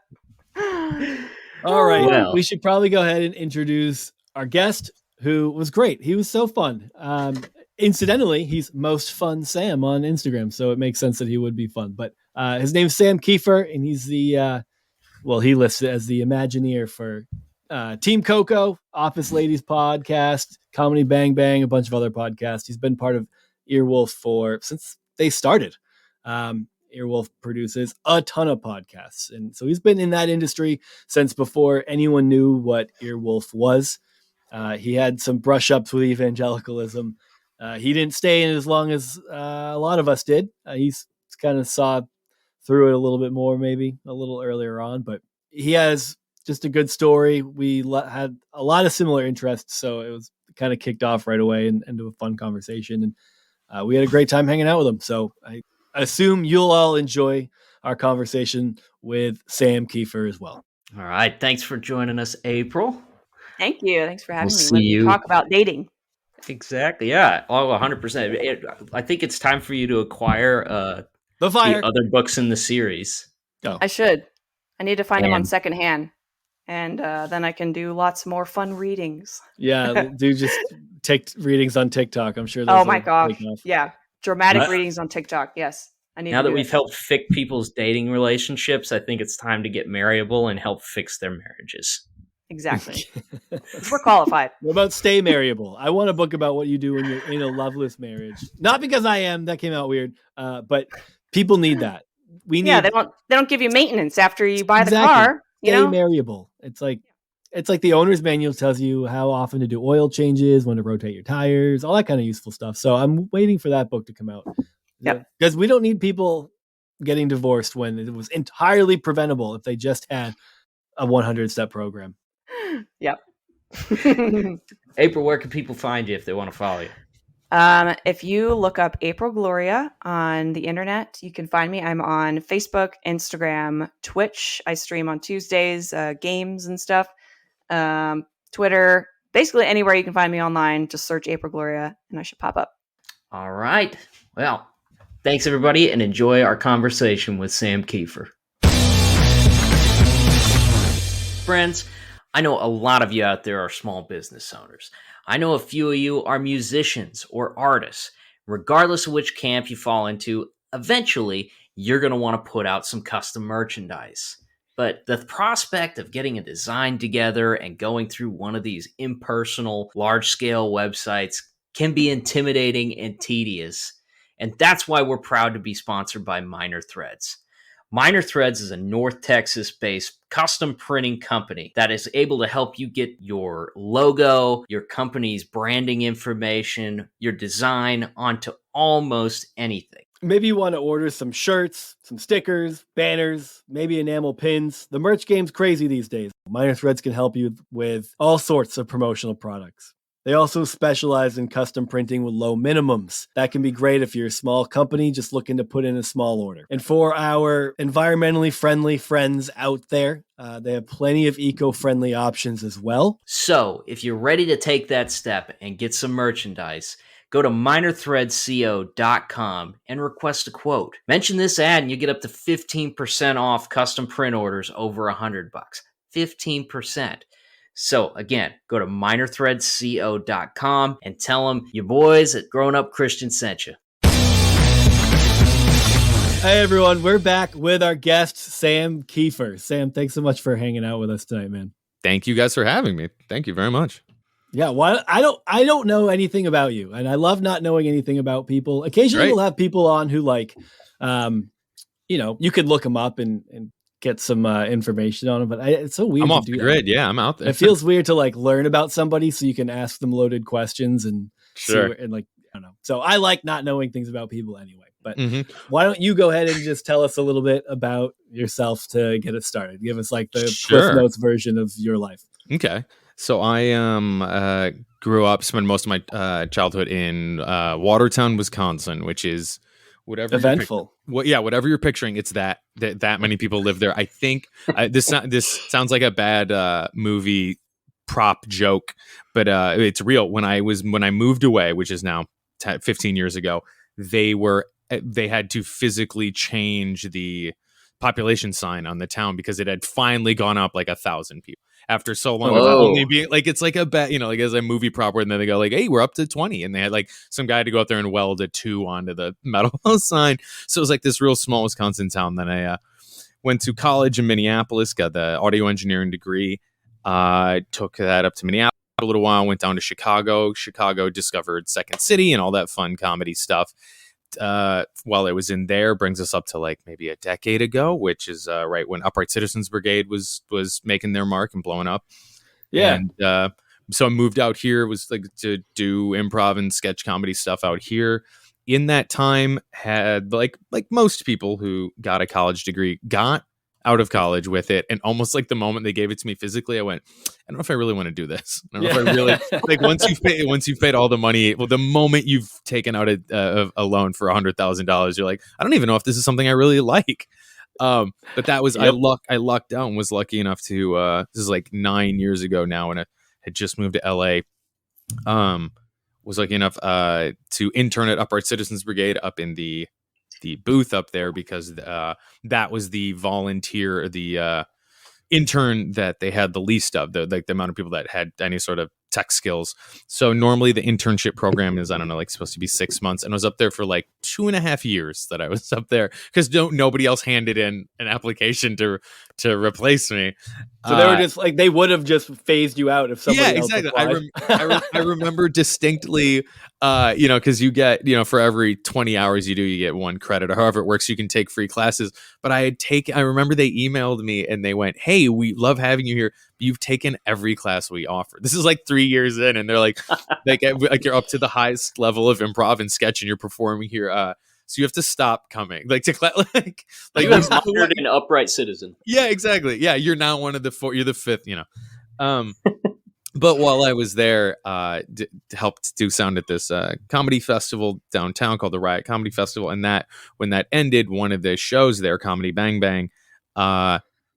right. Well, we should probably go ahead and introduce our guest, who was great. He was so fun. Incidentally, he's Most Fun Sam on Instagram, so it makes sense that he would be fun. But his name's Sam Kieffer, and he's the he listed as the Imagineer for Team Coco, Office Ladies podcast, Comedy Bang Bang, a bunch of other podcasts. He's been part of Earwolf since they started. Earwolf produces a ton of podcasts. And so he's been in that industry since before anyone knew what Earwolf was. He had some brush ups with evangelicalism. He didn't stay in as long as a lot of us did. He's kind of saw through it a little bit more, maybe a little earlier on, but he has just a good story. We had a lot of similar interests, so it was kind of kicked off right away into a fun conversation. And we had a great time hanging out with him. So I assume you'll all enjoy our conversation with Sam Kieffer as well. All right. Thanks for joining us, April. Thank you. Thanks for having me. See you. Talk about dating. Exactly. Yeah. Oh, 100%. I think it's time for you to acquire the other books in the series. Oh. I should. I need to find them on secondhand. And then I can do lots more fun readings. Yeah, do just take readings on TikTok. I'm sure. Oh my gosh. Yeah. Dramatic readings on TikTok. Yes. Now that we've helped fix people's dating relationships, I think it's time to get Marryable and help fix their marriages. Exactly. We're qualified. What about Stay Marryable? I want a book about what you do when you're in a loveless marriage. Not because I am. That came out weird. But people need that. We need. Yeah, they don't give you maintenance after you buy the car. Stay Marryable. It's like the owner's manual tells you how often to do oil changes, when to rotate your tires, all that kind of useful stuff. So I'm waiting for that book to come out. Yeah, because we don't need people getting divorced when it was entirely preventable if they just had a 100-step program. Yep. April, where can people find you if they want to follow you? If you look up April Gloria on the internet, you can find me. I'm on Facebook, Instagram, Twitch. I stream on Tuesdays, games and stuff. Twitter, basically anywhere you can find me online. Just search April Gloria and I should pop up. All right. Well, thanks everybody and enjoy our conversation with Sam Kieffer. Friends, I know a lot of you out there are small business owners. I know a few of you are musicians or artists. Regardless of which camp you fall into, eventually you're going to want to put out some custom merchandise. But the prospect of getting a design together and going through one of these impersonal, large-scale websites can be intimidating and tedious. And that's why we're proud to be sponsored by Minor Threads. Minor Threads is a North Texas-based custom printing company that is able to help you get your logo, your company's branding information, your design onto almost anything. Maybe you want to order some shirts, some stickers, banners, maybe enamel pins. The merch game's crazy these days. Minor Threads can help you with all sorts of promotional products. They also specialize in custom printing with low minimums. That can be great if you're a small company just looking to put in a small order. And for our environmentally friendly friends out there, they have plenty of eco-friendly options as well. So if you're ready to take that step and get some merchandise, go to minorthreadsco.com and request a quote. Mention this ad and you get up to 15% off custom print orders over $100. 15%. So again, go to minorthreadsco.com and tell them your boys at Grown Up Christian sent you. Hey everyone, we're back with our guest, Sam Kieffer. Sam, thanks so much for hanging out with us tonight, man. Thank you guys for having me. Thank you very much. Yeah, well, I don't know anything about you, and I love not knowing anything about people. Occasionally we'll have people on who you could look them up and get some information on them, but it's so weird. I'm off the grid. Yeah, I'm out there. It feels weird to learn about somebody so you can ask them loaded questions and sure. I don't know. So I like not knowing things about people anyway. But why don't you go ahead and just tell us a little bit about yourself to get it started? Give us the Cliff Notes version of your life. Okay. So I grew up, spent most of my childhood in Watertown, Wisconsin, which is whatever eventful. Whatever you're picturing, it's that many people live there. I think this sounds like a bad movie prop joke, but it's real. When I moved away, which is now 15 years ago, they had to physically change the population sign on the town because it had finally gone up 1,000 people after so long of only being it's like a bet, as a movie prop, and then they go hey, we're up to 20, and they had some guy to go out there and weld a 2 onto the metal sign. So it was this real small Wisconsin town. Then I went to college in Minneapolis, got the audio engineering degree, took that up to Minneapolis, a little while, went down to Chicago, discovered Second City and all that fun comedy stuff. While I was in there, brings us up to like maybe a decade ago, which is right when Upright Citizens Brigade was making their mark and blowing up. Yeah. And so I moved out here, was like to do improv and sketch comedy stuff out here. In that time, had like most people who got a college degree, got out of college with it, and almost like the moment they gave it to me physically, I went, I don't know if I really want to do this. I don't know if I really like once you've paid all the money. Well, the moment you've taken out a loan for $100,000, you're like, I don't even know if this is something I really like. But that was I lucked out and was lucky enough to this is like 9 years ago now, and I had just moved to LA. Was lucky enough to intern at Upright Citizens Brigade up in the booth up there, because that was the volunteer, the intern that they had the least of, the amount of people that had any sort of tech skills. So normally the internship program is, I don't know, like supposed to be 6 months, and I was up there for like 2.5 years that I was up there, because nobody else handed in an application to replace me. So they were just like, they would have just phased you out if somebody else exactly. applied. I remember distinctly, because you get, for every 20 hours you do, you get 1 credit, or however it works, you can take free classes. But I remember they emailed me and they went, hey, we love having you here. You've taken every class we offer. This is like 3 years in, and they're like you're up to the highest level of improv and sketch, and you're performing here. So you have to stop coming, like to like you have hired an upright citizen. Yeah, exactly. Yeah, you're now one of the 4. You're the 5th. But while I was there, helped do sound at this comedy festival downtown called the Riot Comedy Festival, and that when that ended, one of the shows there, Comedy Bang Bang,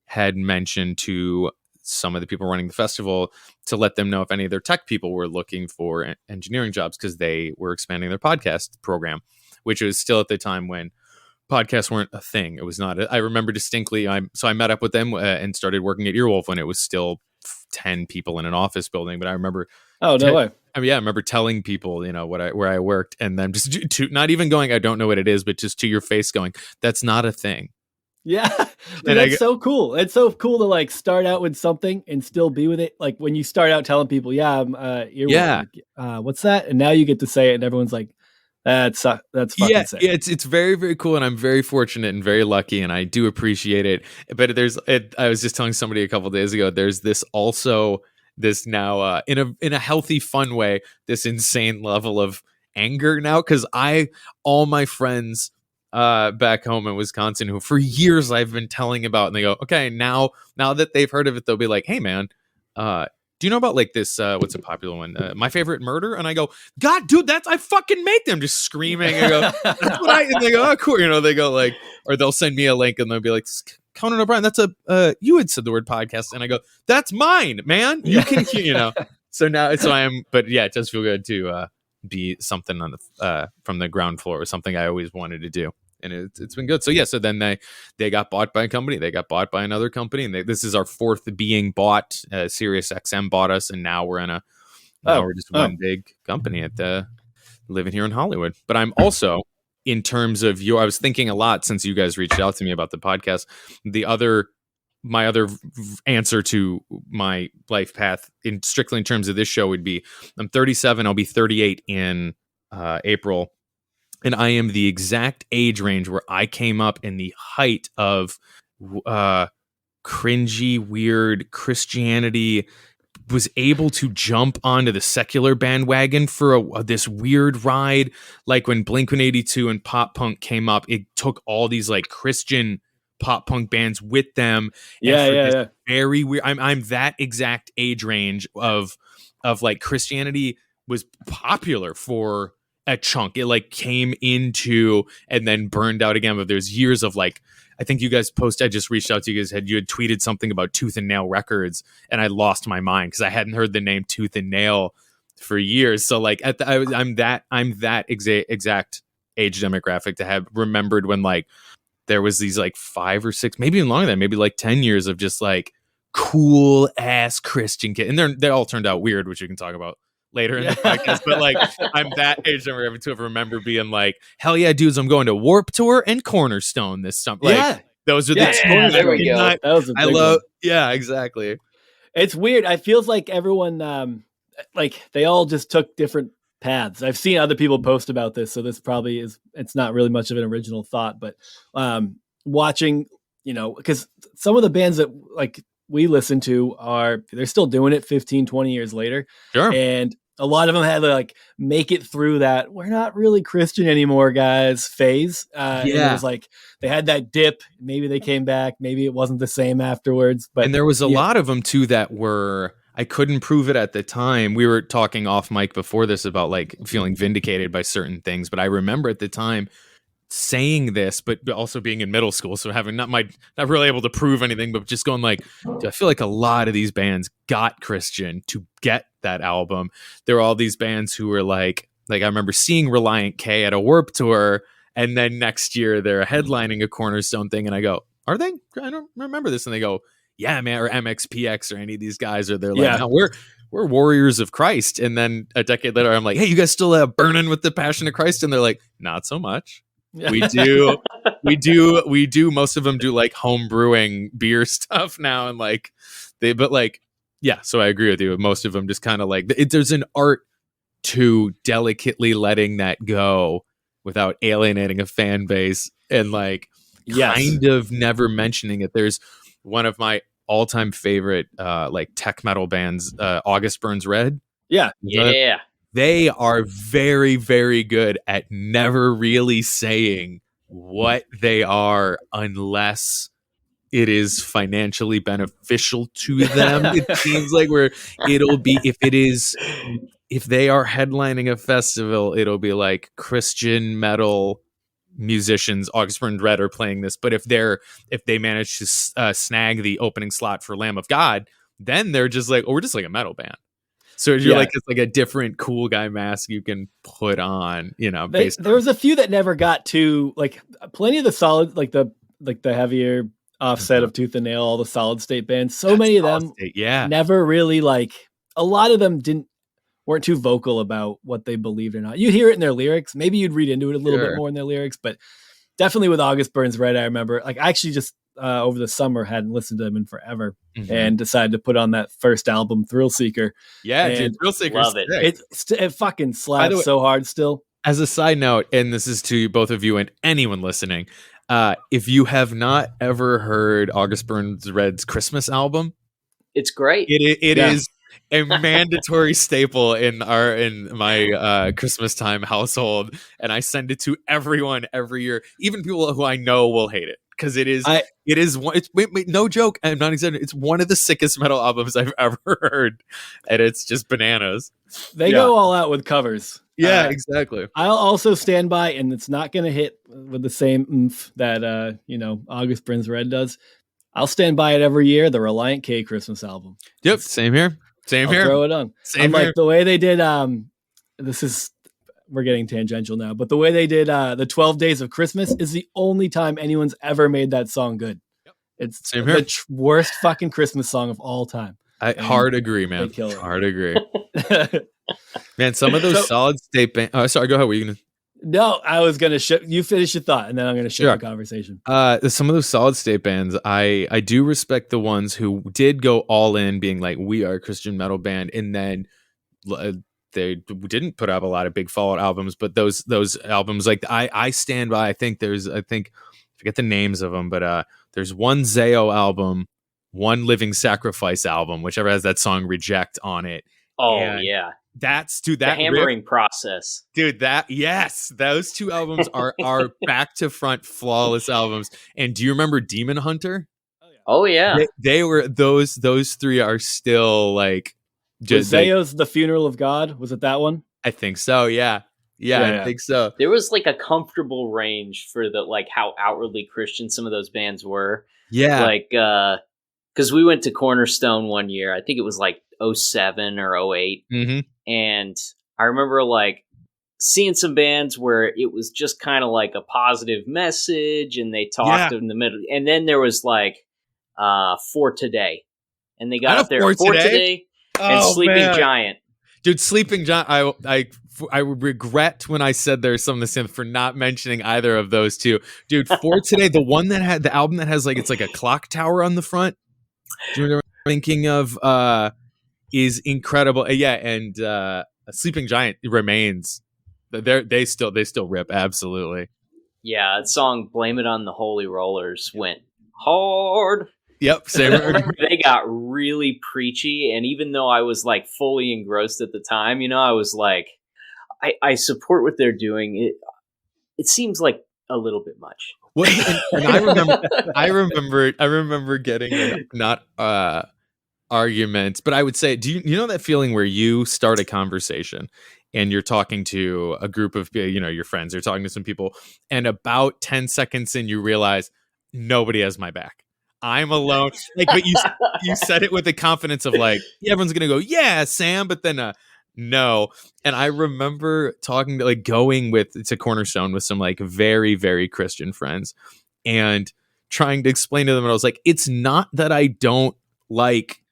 had mentioned to some of the people running the festival to let them know if any of their tech people were looking for engineering jobs, because they were expanding their podcast program, which was still at the time when podcasts weren't a thing. It was not. I remember distinctly. So I met up with them and started working at Earwolf when it was still 10 people in an office building. But I remember. Oh, no way. I mean, yeah, I remember telling people, where I worked, and then just to not even going, I don't know what it is, but just to your face going, that's not a thing. Yeah. Dude, that's so cool. It's so cool to like start out with something and still be with it. Like when you start out telling people, yeah, I'm Earwolf. Like, what's that? And now you get to say it, and everyone's like, that's fucking sick. Yeah, it's very, very cool, and I'm very fortunate and very lucky, and I do appreciate it. But I was just telling somebody a couple of days ago, there's this now in a healthy, fun way, this insane level of anger now, because all my friends back home in Wisconsin, who for years I've been telling about, and they go, okay, now that they've heard of it, they'll be like, hey man, do you know about like this, what's a popular one? My Favorite Murder? And I go, God, dude, I fucking made them, just screaming. I go, that's what and they go, oh, cool. They go like, or they'll send me a link and they'll be like, Conan O'Brien, that's you had said the word podcast. And I go, that's mine, man. You can, So but yeah, it does feel good to be something on the, from the ground floor, was something I always wanted to do. And it's been good. So yeah, so then they got bought by a company. They got bought by another company, and this is our 4th being bought. Sirius XM bought us, and now we're we're just one big company living here in Hollywood. But I'm also, in terms of I was thinking a lot since you guys reached out to me about the podcast. My other answer to my life path, strictly in terms of this show, would be I'm 37. I'll be 38 in April. And I am the exact age range where I came up in the height of cringy, weird Christianity, was able to jump onto the secular bandwagon for this weird ride. Like when Blink-182 and pop punk came up, it took all these like Christian pop punk bands with them. Yeah. Very weird. I'm that exact age range of like Christianity was popular for a chunk. It like came into and then burned out again. But there's years of like, I think you guys I just reached out to you guys, you had tweeted something about Tooth and Nail Records, and I lost my mind because I hadn't heard the name Tooth and Nail for years. So like I'm that exact age demographic to have remembered when like there was these like 5 or 6, maybe even longer than that, maybe like 10 years of just like cool ass Christian kid. And they all turned out weird, which we can talk about later in the podcast. But like I'm that age demographic to have remember being like, hell yeah, dudes, I'm going to Warped Tour and Cornerstone this summer. Like those are the tours. There we go. That was a big one. Yeah, exactly. It's weird. It feels like everyone like they all just took different paths. I've seen other people post about this, so this probably it's not really much of an original thought, but watching, because some of the bands that like we listen to they're still doing it 15, 20 years later. Sure. And a lot of them had to like make it through that we're not really Christian anymore, guys phase. And it was like they had that dip. Maybe they came back. Maybe it wasn't the same afterwards. But and there was a lot of them too that I couldn't prove it at the time. We were talking off mic before this about like feeling vindicated by certain things, but I remember at the time saying this, but also being in middle school, so having not really able to prove anything, but just going like, I feel like a lot of these bands got Christian to get that album. There were all these bands who were like I remember seeing Reliant K at a Warped Tour, and then next year they're headlining a Cornerstone thing, and I go, are they? I don't remember this, and they go, yeah, man, or MXPX or any of these guys, or they're like, no, we're warriors of Christ, and then a decade later, I'm like, hey, you guys still burning with the passion of Christ? And they're like, not so much. We do. Most of them do like home brewing beer stuff now, and like so I agree with you. Most of them just kind of like there's an art to delicately letting that go without alienating a fan base, and like kind of never mentioning it. There's one of my all-time favorite like tech metal bands, August Burns Red. Yeah. They are very, very good at never really saying what they are unless it is financially beneficial to them. It seems like it'll be, if they are headlining a festival, it'll be like Christian metal musicians, August Burns Red, are playing this. But if they manage to snag the opening slot for Lamb of God, then they're just like, we're just like a metal band. So you're like, it's like a different cool guy mask you can put on, there was a few that never got to like plenty of the solid, like the heavier offset of Tooth and Nail, all the solid state bands. Many of them never really like, a lot of them weren't too vocal about what they believed or not. You'd hear it in their lyrics. Maybe you'd read into it a little bit more in their lyrics, but definitely with August Burns Red, I remember like I actually just over the summer hadn't listened to them in forever, and decided to put on that first album, Thrill Seeker. Yeah, dude, Thrill Seeker. Love it. It fucking slaps so hard still. As a side note, and this is to both of you and anyone listening, if you have not ever heard August Burns Red's Christmas album, it's great. It is a mandatory staple in my Christmas time household, and I send it to everyone every year, even people who I know will hate it, because no joke, I'm not exaggerating, it's one of the sickest metal albums I've ever heard, and it's just bananas. They go all out with covers. Yeah, exactly. I'll also stand by, and it's not going to hit with the same oomph that August Burns Red does. I'll stand by it every year. The Reliant K Christmas album. Yep, same here. I'll throw it on. Same here. Like the way they did. We're getting tangential now, but the way they did the 12 Days of Christmas is the only time anyone's ever made that song good. Yep. It's the worst fucking Christmas song of all time. Hard agree, man. Hard agree. Man, some of those solid state bands. Oh, sorry. Go ahead. Were you gonna? No, I was gonna you finish your thought, and then I'm gonna shift the conversation. Some of those solid state bands, I do respect the ones who did go all in, being like, we are a Christian metal band, and then they didn't put up a lot of big Fallout albums, but those albums, like I stand by. I forget the names of them, but there's one Zayo album, one Living Sacrifice album, whichever has that song Reject on it. Oh, yeah. That's the hammering process, dude. Those two albums are back to front flawless albums. And do you remember Demon Hunter? Oh yeah, they were those three are still like just Zayo's The Funeral of God. Was it that one? I think so. Yeah, I think so. There was like a comfortable range for the like how outwardly Christian some of those bands were. Yeah, like because we went to Cornerstone one year. I think it was like 2007 or 2008. Mm-hmm. And I remember like seeing some bands where it was just kind of like a positive message and they talked in the middle. And then there was like For Today. And they got up there For Today and Sleeping Giant. Dude, Sleeping Giant, I regret when I said there's some of the same for not mentioning either of those two. Dude, For Today, the one that had the album that has like, it's like a clock tower on the front. Do you remember thinking of is incredible. Yeah, and Sleeping Giant remains. They still rip, absolutely. Yeah, that song "Blame It on the Holy Rollers" went hard. Yep, same. They got really preachy, and even though I was like fully engrossed at the time, I was like, I support what they're doing. It seems like a little bit much. Well, and I remember getting not arguments, but I would say, do you know that feeling where you start a conversation and you're talking to a group of your friends, you're talking to some people, and about 10 seconds in you realize nobody has my back. I'm alone. Like, but you said it with the confidence of like, yeah, everyone's gonna go, yeah, Sam, but then no. And I remember talking to going to Cornerstone with some like very, very Christian friends and trying to explain to them. And I was like, it's not that I don't like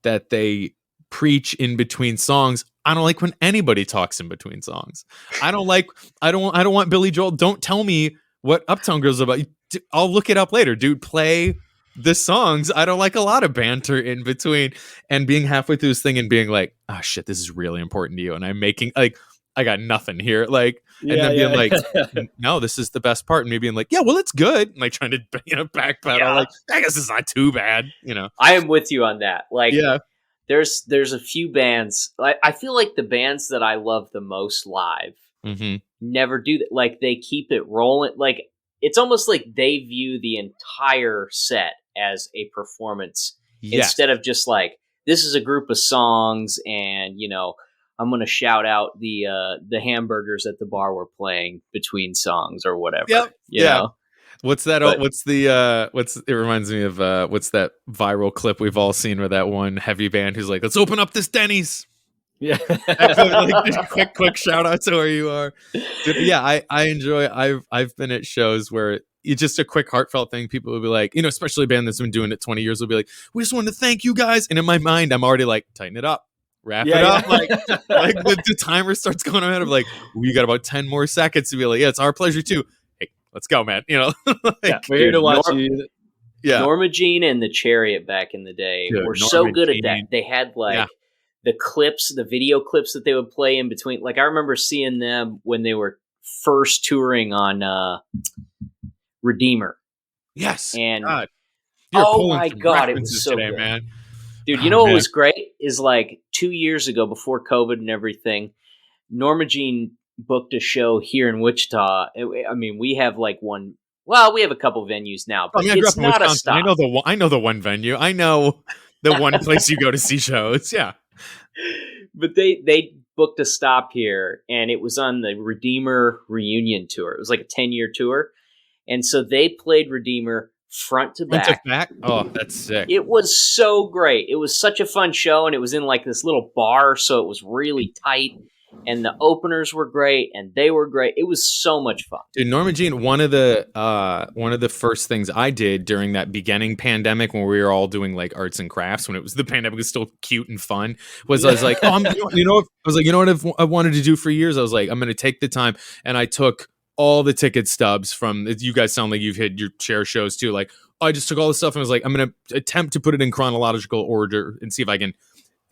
that they preach in between songs. I don't like when anybody talks in between songs. I don't want Billy Joel. Don't tell me what Uptown Girls is about. I'll look it up later, dude. Play the songs. I don't like a lot of banter in between, and being halfway through this thing and being like, oh shit, this is really important to you, and I'm making like I got nothing here, like, and then being like, no, this is the best part, and me being like, yeah, well, it's good, and like trying to backpedal, like, I guess it's not too bad, I am with you on that. Like, yeah, there's a few bands. I feel like the bands that I love the most live never do that. Like, they keep it rolling. Like, it's almost like they view the entire set as a performance instead of just like, this is a group of songs and, I'm going to shout out the hamburgers at the bar we're playing between songs or whatever. Yep. You know? What's that? It reminds me of what's that viral clip we've all seen with that one heavy band who's like, let's open up this Denny's. Yeah. Like, quick shout out to where you are. But yeah, I enjoy. I've been at shows where it's just a quick heartfelt thing. People will be like, especially a band that's been doing it 20 years will be like, we just wanted to thank you guys. And in my mind, I'm already like, tighten it up, wrap it up. Like the timer starts going ahead of like, we got about 10 more seconds to be like, yeah, it's our pleasure too. Hey, let's go, man. We're here to watch you. Yeah. Norma Jean and the Chariot back in the day were so good at that. They had the clips, the video clips that they would play in between. Like, I remember seeing them when they were first touring on Redeemer. Yes. And oh my God, it was so today, good. Man. Dude, what was great is like 2 years ago, before COVID and everything, Norma Jean booked a show here in Wichita. I mean, we have like one. Well, we have a couple venues now, but it's not a stop. I know the one venue. I know the one place you go to see shows. Yeah. But they booked a stop here, and it was on the Redeemer reunion tour. It was like a 10-year tour. And so they played Redeemer front to back. Oh, that's sick. It was so great. It was such a fun show, and it was in like this little bar, so it was really tight. And the openers were great, and they were great. It was so much fun. Dude, Norma Jean, one of the first ththings I did during that beginning pandemic when we were all doing like arts and crafts, when it was the pandemic was still cute and fun, was I was like, I wanted to do for years. I was like, I'm going to take the time, and I took all the ticket stubs from. You guys sound like you've hit your share shows too. Like, I just took all the stuff and was like, I'm going to attempt to put it in chronological order and see if I can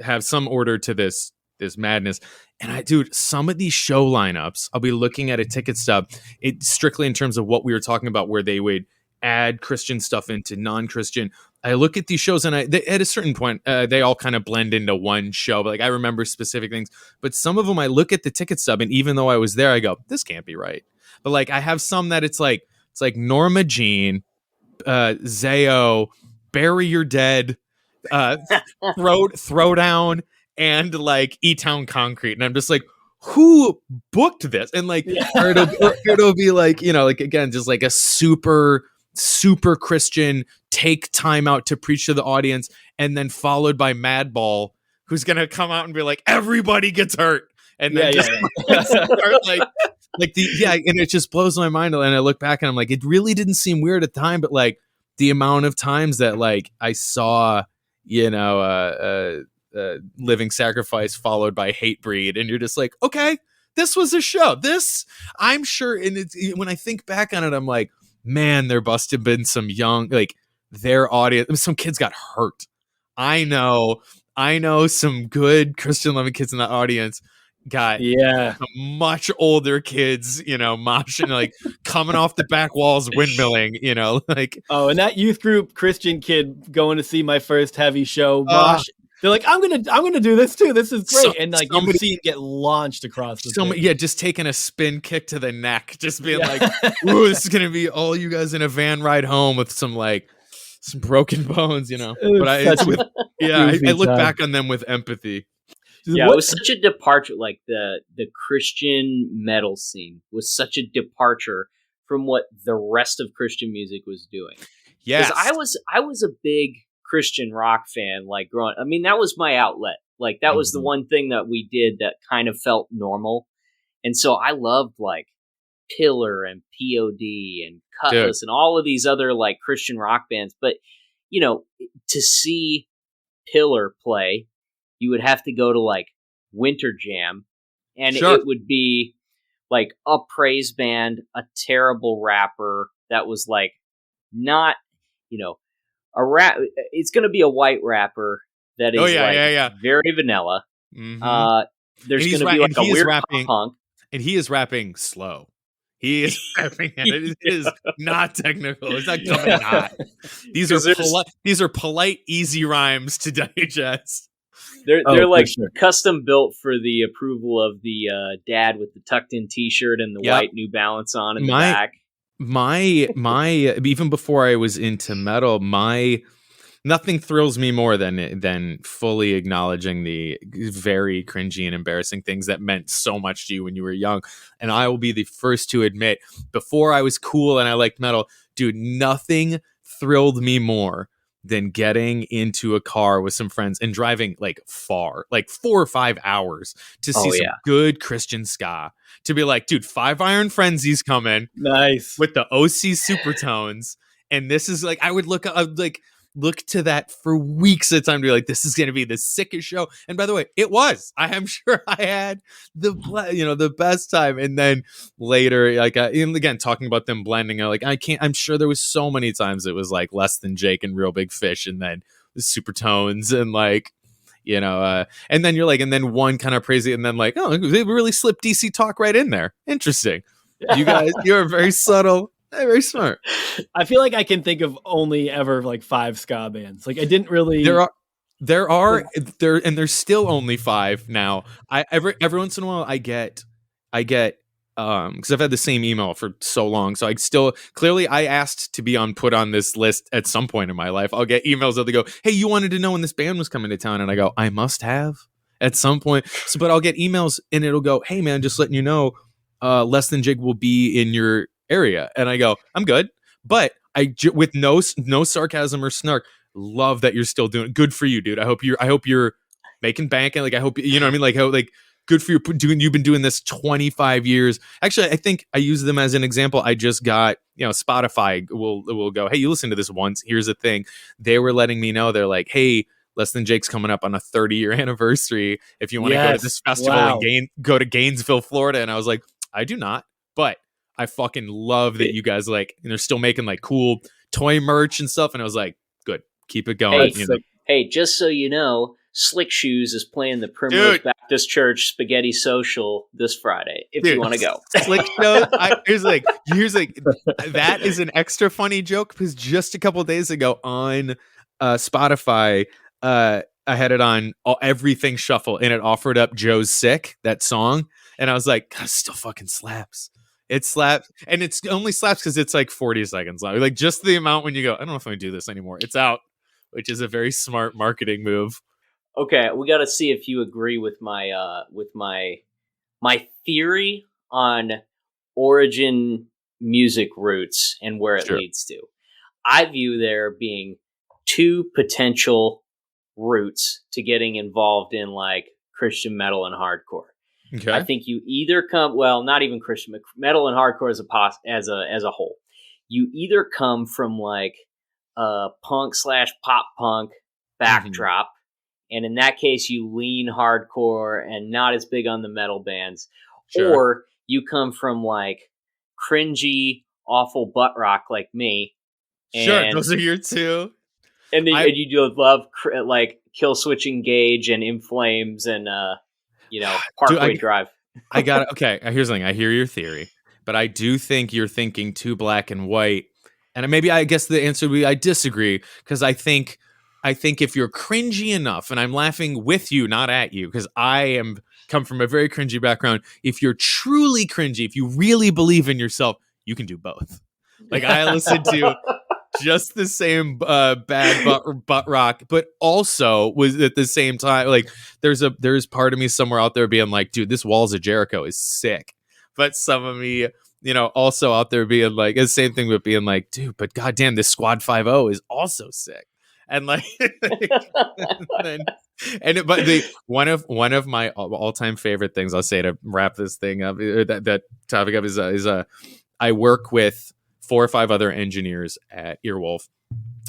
have some order to this madness. And dude, some of these show lineups, I'll be looking at a ticket stub, it strictly in terms of what we were talking about, where they would add Christian stuff into non-Christian. I look at these shows and at a certain point, they all kind of blend into one show. But like, I remember specific things, but some of them I look at the ticket stub, and even though I was there, I go, this can't be right. But like, I have some that it's like Norma Jean, Zayo, Bury Your Dead, Throwdown, and like E-Town Concrete, and I'm just like, who booked this? And like, or it'll be like, like again, just like a super Christian, take time out to preach to the audience, and then followed by Madball, who's gonna come out and be like, everybody gets hurt, and then start like and it just blows my mind. And I look back and I'm like, it really didn't seem weird at the time, but like the amount of times that like I saw, Living Sacrifice followed by Hatebreed, and you're just like, okay, this was a show. This, I'm sure, and when I think back on it, I'm like, man, there must have been some young, like, their audience, some kids got hurt I know some good Christian loving kids in the audience got some much older kids, moshing, like coming off the back walls, windmilling, like. Oh, and that youth group Christian kid going to see my first heavy show, mosh. They're like, I'm gonna do this too. This is great. And like you see it get launched across the stage. Just taking a spin kick to the neck, just being like, ooh, this is gonna be all you guys in a van ride home with some broken bones, But I look back on them with empathy. Yeah, it was such a departure. Like the Christian metal scene was such a departure from what the rest of Christian music was doing. Yes, I was a big Christian rock fan, like growing. I mean, that was my outlet. Like that was the one thing that we did that kind of felt normal. And so I loved like Pillar and POD and Cutlass and all of these other like Christian rock bands. But, to see Pillar play, you would have to go to like Winter Jam, and it would be like a praise band, a terrible rapper that was like not, a rap. It's going to be a white rapper that is very vanilla. Mm-hmm. There's going to be like a weird punk, and he is rapping slow. He is rapping, and it is not technical. It's not coming hot. These are polite, easy rhymes to digest. They're custom built for the approval of the dad with the tucked in T-shirt and the white New Balance on in the back. My even before I was into metal, nothing thrills me more than fully acknowledging the very cringy and embarrassing things that meant so much to you when you were young. And I will be the first to admit, before I was cool and I liked metal, dude, nothing thrilled me more than getting into a car with some friends and driving like far, like 4 or 5 hours to see some good Christian ska. To be like, dude, 5 Iron Frenzy's coming. Nice. With the OC Supertones. And this is like, I would look to that for weeks at a time to be like, this is going to be the sickest show. And by the way, it was. I am sure I had the best time. And then later, like, and again, talking about them blending, I'm sure there was so many times it was like Less Than Jake and Real Big Fish, and then the Supertones, and like, and then you're like, and then one kind of crazy, and then like, oh, they really slipped DC Talk right in there. Interesting. You guys, you're very subtle. Very smart. I feel like I can think of only ever like 5 ska bands. Like I didn't really. There are, and there's still only 5 now. Every once in a while I get because I've had the same email for so long, so I asked to be put on this list at some point in my life. I'll get emails that they go, "Hey, you wanted to know when this band was coming to town," and I go, "I must have at some point." So, but I'll get emails and it'll go, "Hey, man, just letting you know, Less Than Jake will be in your area," and I go, "I'm good," but with no sarcasm or snark, love that you're still doing. Good for you, dude. I hope you're making bank, and like I hope what I mean, like how like good for you you've been doing this 25 years. Actually, I think I use them as an example. I just got Spotify will go, "Hey, you listen to this once. Here's the thing." They were letting me know, they're like, "Hey, Less Than Jake's coming up on a 30-year anniversary. If you want to go to this festival go to Gainesville, Florida," and I was like, "I do not, but I fucking love that you guys and they're still making like cool toy merch and stuff." And I was like, good, keep it going. Hey, just so you know, Slick Shoes is playing the Primrose Baptist Church Spaghetti Social this Friday. If you want to go, Slick Shoes. Here's that is an extra funny joke because just a couple of days ago on Spotify, I had it on everything shuffle and it offered up Joe's Sick, that song, and I was like, God, it still fucking slaps. It slaps, and it's only slaps because it's like 40 seconds long. Like just the amount when you go, I don't know if I'm gonna do this anymore. It's out, which is a very smart marketing move. Okay, we got to see if you agree with my theory on origin music roots and where it leads to. I view there being 2 potential routes to getting involved in like Christian metal and hardcore. Okay. I think you either not even Christian metal and hardcore as a whole. You either come from like a punk/pop punk backdrop, and in that case you lean hardcore and not as big on the metal bands, or you come from like cringy, awful butt rock like me. And those are your 2. And you do love like Kill Switch Engage and In Flames and Parkway Drive. I got it. Okay, here's the thing. I hear your theory, but I do think you're thinking too black and white. And maybe I guess the answer would be I disagree, because I think if you're cringy enough, and I'm laughing with you, not at you, because I come from a very cringy background. If you're truly cringy, if you really believe in yourself, you can do both. Like I listen to just the same bad butt rock, but also was at the same time like there's part of me somewhere out there being like, dude, this Walls of Jericho is sick. But some of me, also out there being like, the same thing with being like, dude, but goddamn, this Squad 5-0 is also sick. And like, one of my all-time favorite things I'll say to wrap this thing up, that topic up, is I work with 4 or 5 other engineers at Earwolf,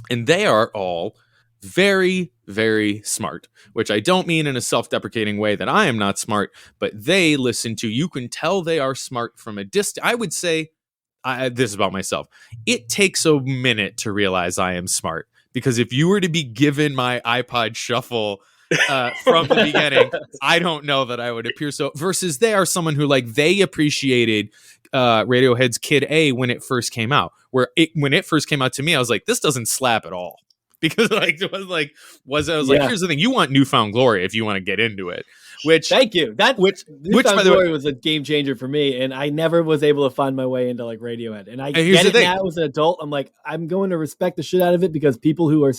and they are all very, very smart, which I don't mean in a self-deprecating way that I am not smart, but they listen to, you can tell they are smart from a distance. I would say, this is about myself, it takes a minute to realize I am smart, because if you were to be given my iPod Shuffle from the beginning, I don't know that I would appear so. Versus they are someone who they appreciated Radiohead's Kid A when it first came out. When it first came out to me, I was like, this doesn't slap at all. Because here's the thing, you want Newfound Glory if you want to get into it. Which thank you. Which by the way was a game changer for me, and I never was able to find my way into Radiohead. And I get it now as an adult. I'm like, I'm going to respect the shit out of it because people who are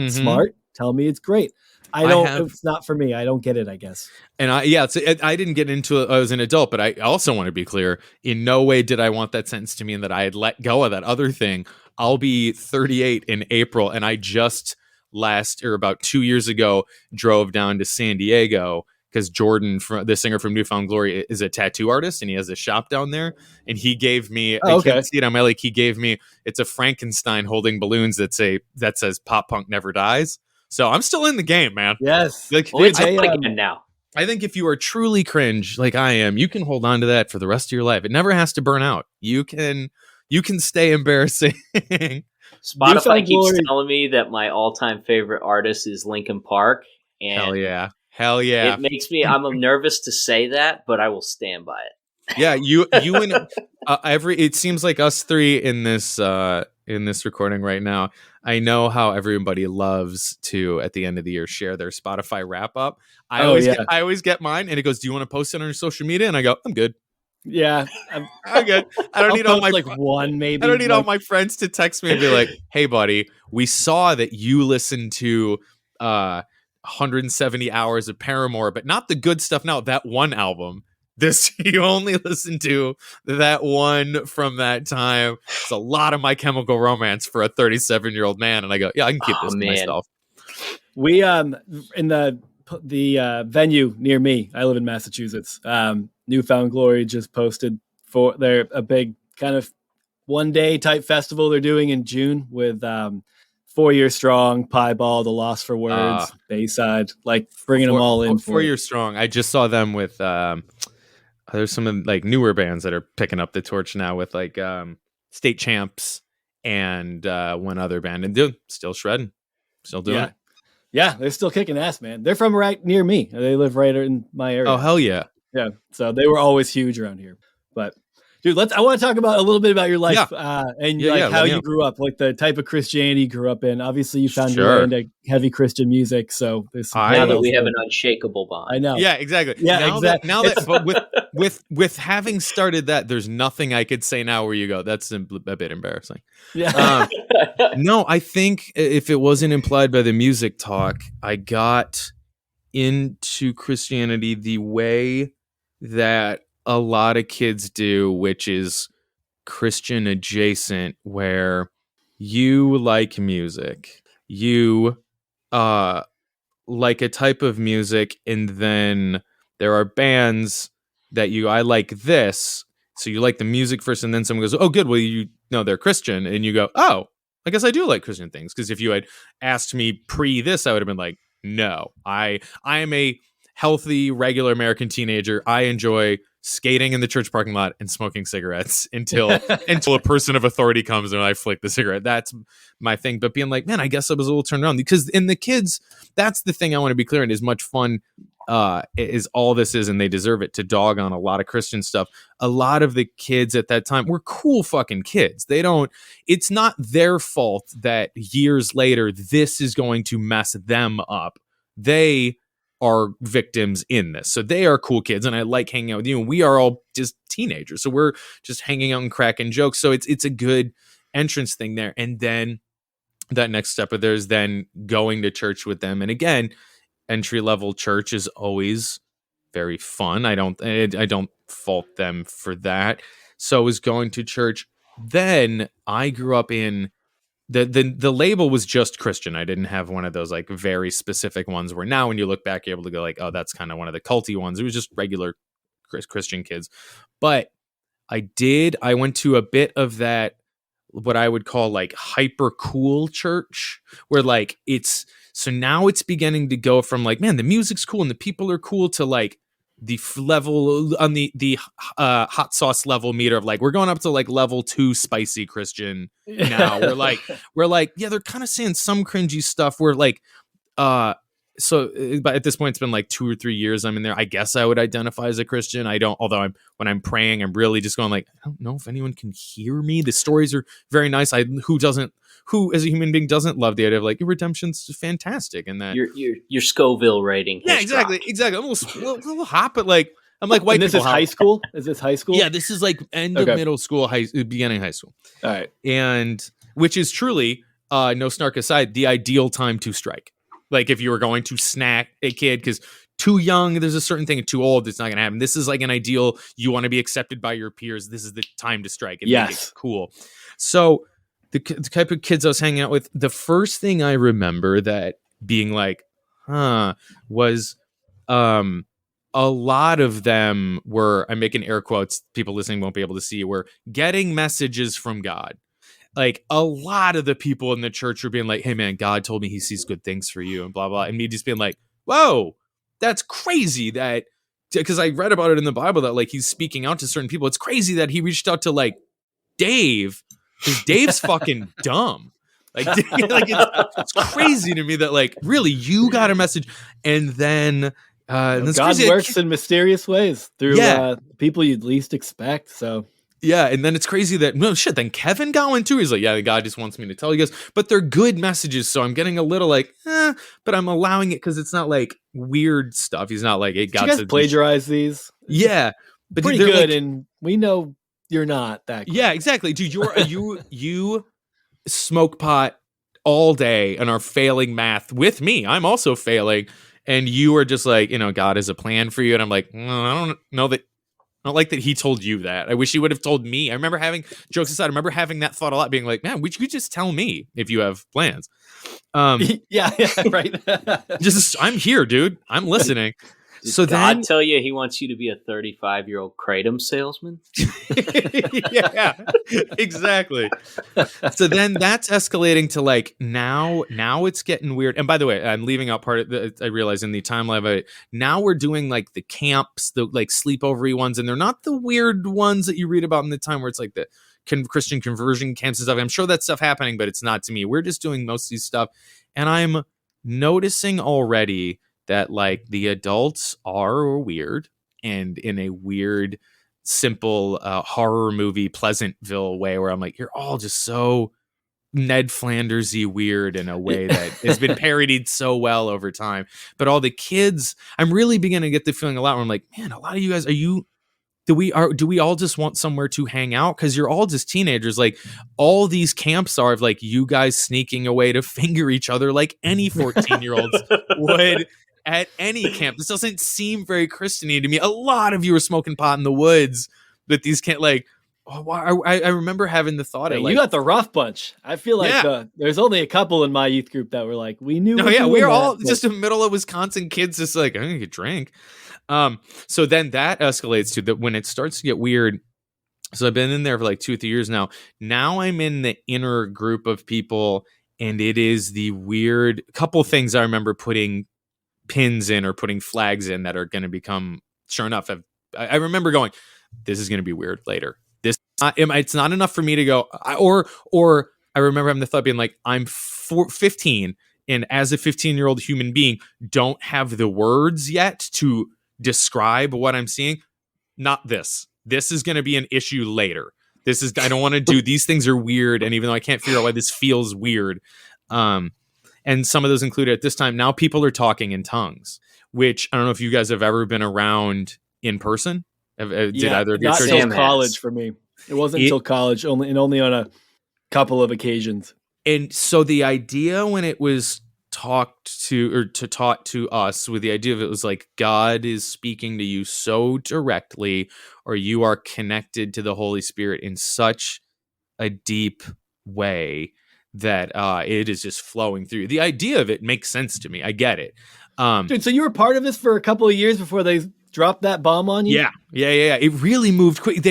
smart tell me it's great. It's not for me. I don't get it, I guess. And I didn't get into it as an adult, but I also want to be clear. In no way did I want that sentence to mean that I had let go of that other thing. I'll be 38 in April, and I just about 2 years ago drove down to San Diego because Jordan, the singer from Newfound Glory, is a tattoo artist, and he has a shop down there. And he gave me, I can't see it on my lake. He gave me, it's a Frankenstein holding balloons that says "Pop Punk Never Dies." So I'm still in the game, man. Yes. Now. I think if you are truly cringe like I am, you can hold on to that for the rest of your life. It never has to burn out. You can stay embarrassing. Spotify keeps telling me that my all-time favorite artist is Linkin Park. And Hell yeah. It makes me, I'm nervous to say that, but I will stand by it. Yeah, you and it seems like us three in this recording right now. I know how everybody loves to at the end of the year share their Spotify wrap up. I always get mine, and it goes, "Do you want to post it on your social media?" And I go, "I'm good." Yeah, I'm good. I don't need all my one maybe. I don't need all my friends to text me and be like, "Hey, buddy, we saw that you listened to 170 hours of Paramore, but not the good stuff. Now that one album." You only listen to that one from that time. It's a lot of My Chemical Romance for a 37-year-old man, and I go, yeah, I can keep this to myself. We in the venue near me, I live in Massachusetts. Newfound Glory just posted for a big kind of one-day type festival they're doing in June with 4 Year Strong, Piebald, The Lost for Words, Bayside, bringing them all in. 4 Year Strong. I just saw them with. There's some newer bands that are picking up the torch now with State Champs and one other band, and still shredding, still doing it. Yeah, they're still kicking ass, man. They're from right near me. They live right in my area. Oh hell yeah, yeah. So they were always huge around here. But dude, I want to talk about a little bit about your life and how you grew up, the type of Christianity you grew up in. Obviously, you found your way into heavy Christian music. So now that we have an unshakable bond. I know. Yeah, exactly. Yeah, exactly. But with having started that, there's nothing I could say now where you go, that's a bit embarrassing. Yeah. No, I think if it wasn't implied by the music talk, I got into Christianity the way that a lot of kids do, which is Christian adjacent, where you like music, you like a type of music, and then there are bands that I like this, so you like the music first, and then someone goes, oh good, well you know they're Christian, and you go, oh, I guess I do like Christian things, because if you had asked me pre this, I would have been like, no, I am a healthy regular American teenager. I enjoy skating in the church parking lot and smoking cigarettes until a person of authority comes and I flick the cigarette. That's my thing. But being like, man, I guess I was a little turned on, because in the kids, that's the thing I want to be clear on, as much fun is all this is, and they deserve it, to dog on a lot of Christian stuff. A lot of the kids at that time were cool fucking kids. It's not their fault that years later this is going to mess them up. They are victims in this. So they are cool kids, and I like hanging out with you, and we are all just teenagers. So we're just hanging out and cracking jokes. So it's a good entrance thing there. And then that next step of theirs, then going to church with them. And again, entry level church is always very fun. I don't fault them for that. So I was going to church. Then I grew up in the label was just Christian. I didn't have one of those like very specific ones where now when you look back, you're able to go like, oh, that's kind of one of the culty ones. It was just regular Christian kids. But I went to a bit of that, what I would call like hyper cool church, where like so now it's beginning to go from like, man, the music's cool and the people are cool, to like the level on the hot sauce level meter of like, we're going up to like level 2 spicy Christian now. we're like, yeah, they're kind of saying some cringy stuff. We're like, but at this point, it's been like 2 or 3 years I'm in there. I guess I would identify as a Christian. Although when I'm praying, I'm really just going like, I don't know if anyone can hear me. The stories are very nice. Who as a human being doesn't love the idea of like, your redemption's fantastic, and that your Scoville rating. Yeah, exactly. I'm a little hot, but like, I'm like, white and this people is high school? Is this high school? Yeah, this is like end of middle school, beginning high school. All right. And which is truly, no snark aside, the ideal time to strike. Like if you were going to snack a kid, because too young, there's a certain thing, and too old, it's not going to happen. This is like an ideal, you want to be accepted by your peers. This is the time to strike. And make it cool. So the type of kids I was hanging out with, the first thing I remember that being like, was a lot of them were, I'm making air quotes, people listening won't be able to see, were getting messages from God. Like a lot of the people in the church were being like, hey man, God told me he sees good things for you and blah, blah. And me just being like, whoa, that's crazy that, because I read about it in the Bible that like he's speaking out to certain people. It's crazy that he reached out to like Dave, because Dave's fucking dumb. Like it's crazy to me that like, really, you got a message. And then God works in mysterious ways through people you'd least expect. So yeah, and then it's crazy that, no shit, then Kevin got one too. He's like, yeah, God just wants me to tell you guys. But they're good messages, so I'm getting a little like, but I'm allowing it because it's not like weird stuff. He's not like, hey, God, you guys plagiarize these? Yeah. But pretty good, like, and we know you're not that good. Yeah, exactly. Dude, you smoke pot all day and are failing math with me. I'm also failing. And you are just like, God has a plan for you. And I'm like, I don't know that. I don't like that he told you that. I wish he would have told me. I remember jokes aside, I remember having that thought a lot, being like, man, would you just tell me if you have plans? Yeah, right. I'm here, dude. I'm listening. Did God tell you he wants you to be a 35-year-old Kratom salesman? Yeah, exactly. So then that's escalating to like, now it's getting weird. And by the way, I'm leaving out part of I realize in the timeline of it, now we're doing like the camps, the like sleepover-y ones, and they're not the weird ones that you read about in the time where it's like the Christian conversion camps and stuff. I'm sure that stuff happening, but it's not to me. We're just doing most of these stuff. And I'm noticing already that like the adults are weird, and in a weird, simple horror movie Pleasantville way, where I'm like, you're all just so Ned Flanders-y weird in a way that has been parodied so well over time. But all the kids, I'm really beginning to get the feeling a lot where I'm like, man, a lot of you guys, do we all just want somewhere to hang out? Because you're all just teenagers. Like all these camps are of like you guys sneaking away to finger each other like any 14-year-olds would at any camp. This doesn't seem very Christian-y to me. A lot of you are smoking pot in the woods, but these can't like. Oh, I remember having the thought of like, you got the rough bunch. I feel like there's only a couple in my youth group that were like, we knew. No, yeah, we're all just in the middle of Wisconsin kids, just like, I'm gonna get drink. So then that escalates to that when it starts to get weird. So I've been in there for like 2 or 3 years now. Now I'm in the inner group of people, and it is the weird couple things I remember putting pins in or putting flags in that are going to become, sure enough, have I remember going, this is going to be weird later. It's not enough for me to go, or I remember having the thought being like, I'm 15, and as a 15-year-old human being, don't have the words yet to describe what I'm seeing. Not this. This is going to be an issue later. I don't want to do, these things are weird, and even though I can't figure out why this feels weird, and some of those included at this time, now people are talking in tongues, which I don't know if you guys have ever been around in person. Did either of you? Not until college for me. It wasn't until college, only on a couple of occasions. And so the idea when it was taught to us, with the idea of it was like God is speaking to you so directly, or you are connected to the Holy Spirit in such a deep way that it is just flowing through. The idea of it makes sense to me. I get it. Dude, so you were part of this for a couple of years before they dropped that bomb on you? Yeah. It really moved quick.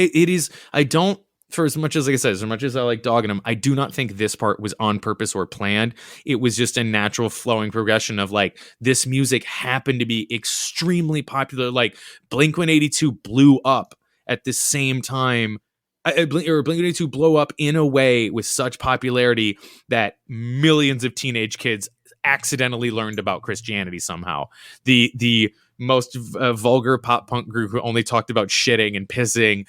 For as much as, like I said, as much as I like dogging them, I do not think this part was on purpose or planned. It was just a natural flowing progression of like, this music happened to be extremely popular. Like Blink-182 blew up at the same time. Blink-182 blew up in a way with such popularity that millions of teenage kids accidentally learned about Christianity somehow. The most vulgar pop punk group who only talked about shitting and pissing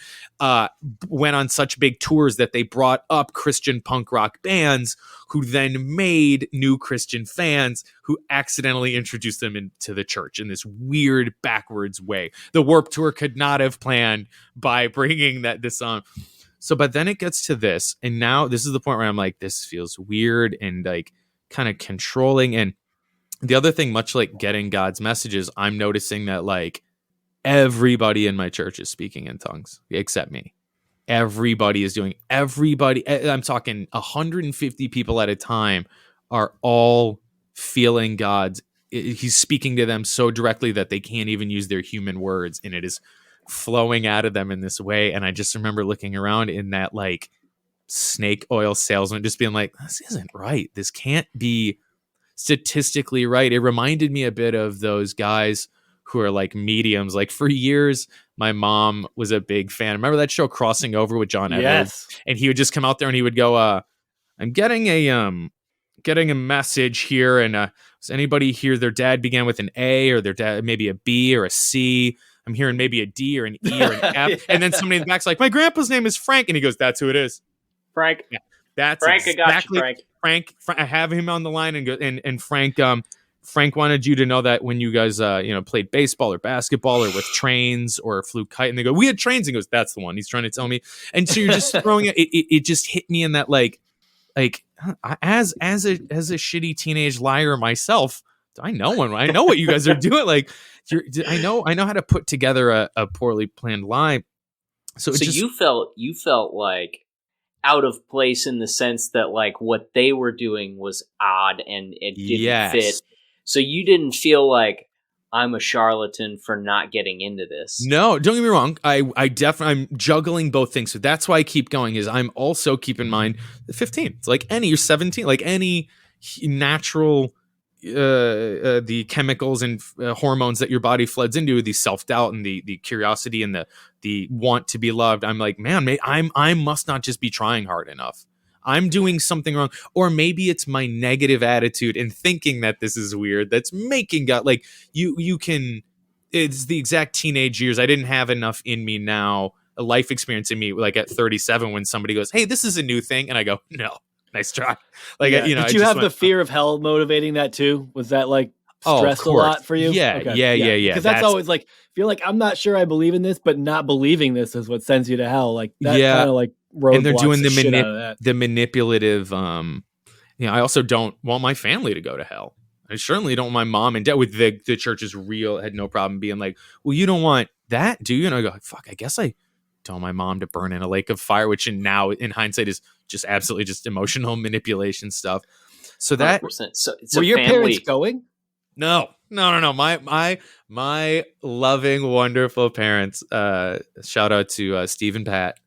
went on such big tours that they brought up Christian punk rock bands who then made new Christian fans who accidentally introduced them into the church in this weird backwards way. The Warped Tour could not have planned by bringing this on. So, but then it gets to this, and now this is the point where I'm like, this feels weird and like kind of controlling. And the other thing, much like getting God's messages, I'm noticing that like everybody in my church is speaking in tongues except me. Everybody is doing. I'm talking 150 people at a time are all feeling God's. He's speaking to them so directly that they can't even use their human words, and it is flowing out of them in this way. And I just remember looking around in that like snake oil salesman, just being like, this isn't right. This can't be statistically right. It reminded me a bit of those guys who are like mediums. Like for years, my mom was a big fan. Remember that show Crossing Over with John Edwards? And he would just come out there and he would go, I'm getting a message here. And does anybody here, their dad began with an A, or their dad maybe a B or a C? I'm hearing maybe a D or an E or an F. Yeah. And then somebody in the back's like, my grandpa's name is Frank. And he goes, that's who it is. Frank. Yeah, that's Frank. Exactly, I got you, Frank. Frank. I have him on the line, and Frank. Frank wanted you to know that when you guys, played baseball or basketball or with trains or flew kite, and they go, we had trains. And he goes, that's the one. He's trying to tell me. And so you're just throwing it. It just hit me in that like as a shitty teenage liar myself, I know what you guys are doing. Like, I know how to put together a poorly planned lie. So you felt like out of place in the sense that like what they were doing was odd and it didn't fit. So you didn't feel like I'm a charlatan for not getting into this. No, don't get me wrong. I'm juggling both things. So that's why I keep going. Is I'm also keep in mind the 15. It's like you're 17, like any natural the chemicals and hormones that your body floods into, the self-doubt and the curiosity and the want to be loved. I'm like, man, I must not just be trying hard enough. I'm doing something wrong. Or maybe it's my negative attitude and thinking that this is weird that's making God, like you can, it's the exact teenage years. I didn't have enough in me now, a life experience in me, like at 37 when somebody goes, hey, this is a new thing. And I go, no. Nice try. Like, did you have the fear of hell motivating that too? Was that like stress a lot for you? Yeah, okay. Yeah. Because that's always like, feel like I'm not sure I believe in this, but not believing this is what sends you to hell. Like that kind of like roadblocks. And they're doing the manipulative. I also don't want my family to go to hell. I certainly don't want my mom and dad. With the church's had no problem being like, well, you don't want that, do you? And I go, fuck, I guess I don't want my mom to burn in a lake of fire, which now in hindsight is just absolutely just emotional manipulation stuff. So that were your parents going? No. My loving, wonderful parents. Shout out to Steve and Pat.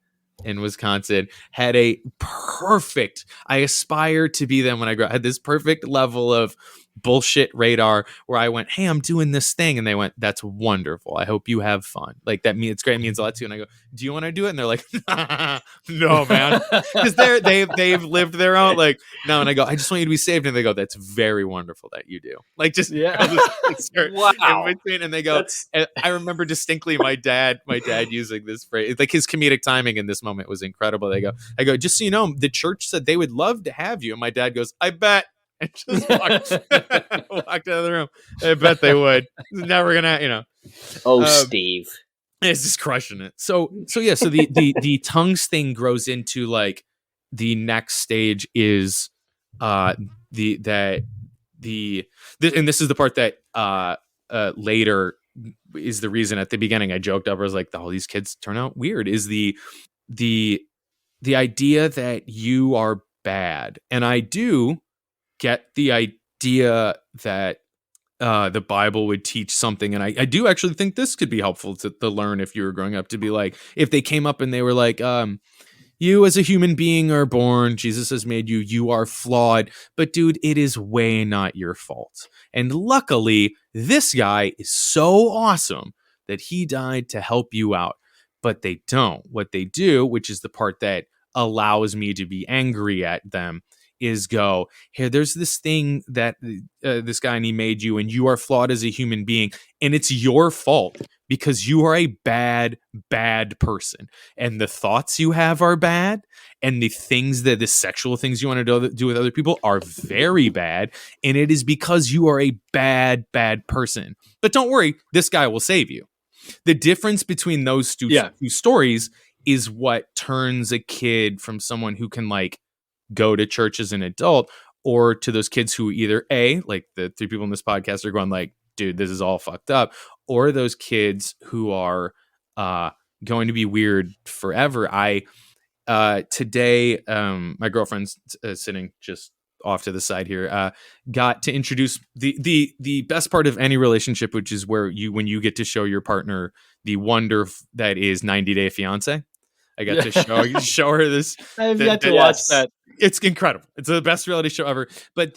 in Wisconsin had a perfect, I aspire to be them when I grow up, had this perfect level of bullshit radar where I went, hey, I'm doing this thing. And they went, that's wonderful. I hope you have fun. Like that means it's great. It means a lot to you. And I go, do you want to do it? And they're like, no, man. Because they've lived their own, like, no. And I go, I just want you to be saved. And they go, that's very wonderful that you do. Like, just wow. in between. And they go, and I remember distinctly my dad using this phrase, like his comedic timing in this moment was incredible. I go, just so you know, the church said they would love to have you. And my dad goes, I bet. And just walked out of the room. I bet they would. It's never gonna, Steve. It's just crushing it. So the tongues thing grows into like the next stage is and this is the part that later is the reason. At the beginning I joked up, I was like, all these kids turn out weird, is the idea that you are bad. And I do get the idea that the Bible would teach something. And I do actually think this could be helpful to learn if you were growing up, to be like, if they came up and they were like, you as a human being are born, Jesus has made you, you are flawed, but dude, it is way not your fault. And luckily, this guy is so awesome that he died to help you out. But they don't. What they do, which is the part that allows me to be angry at them, is go, here, there's this thing that this guy and he made you, and you are flawed as a human being, and it's your fault because you are a bad person, and the thoughts you have are bad, and the sexual things you want to do with other people are very bad, and it is because you are a bad person. But don't worry, this guy will save you. The difference between those two stories is what turns a kid from someone who can like go to church as an adult, or to those kids who either like the three people in this podcast are going like, dude, this is all fucked up, or those kids who are going to be weird forever. Today, my girlfriend's sitting just off to the side here, got to introduce the best part of any relationship, which is when you get to show your partner the wonder that is 90 Day Fiancé. I got to show her this. I've yet to watch that. It's incredible. It's the best reality show ever. But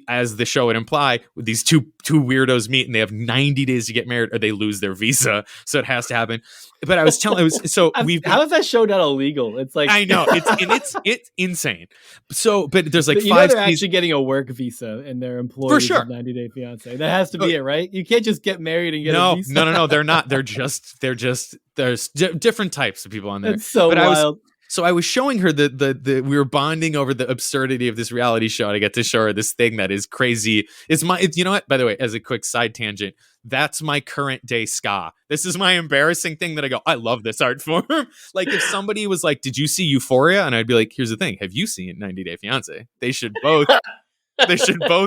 as the show would imply, these two weirdos meet and they have 90 days to get married, or they lose their visa. So it has to happen. But I was telling, how is that show not illegal? It's like, I know it's insane. So, but there's like they're actually getting a work visa and they're employees for sure. of 90 Day Fiancé. That has to be it, right? You can't just get married and get a visa. No. They're not. There's different types of people on there. It's so wild. So I was showing her we were bonding over the absurdity of this reality show, and I get to show her this thing that is crazy. You know what? By the way, as a quick side tangent, that's my current day ska. This is my embarrassing thing that I go, I love this art form. Like if somebody was like, did you see Euphoria? And I'd be like, here's the thing. Have you seen 90 Day Fiancé? They should both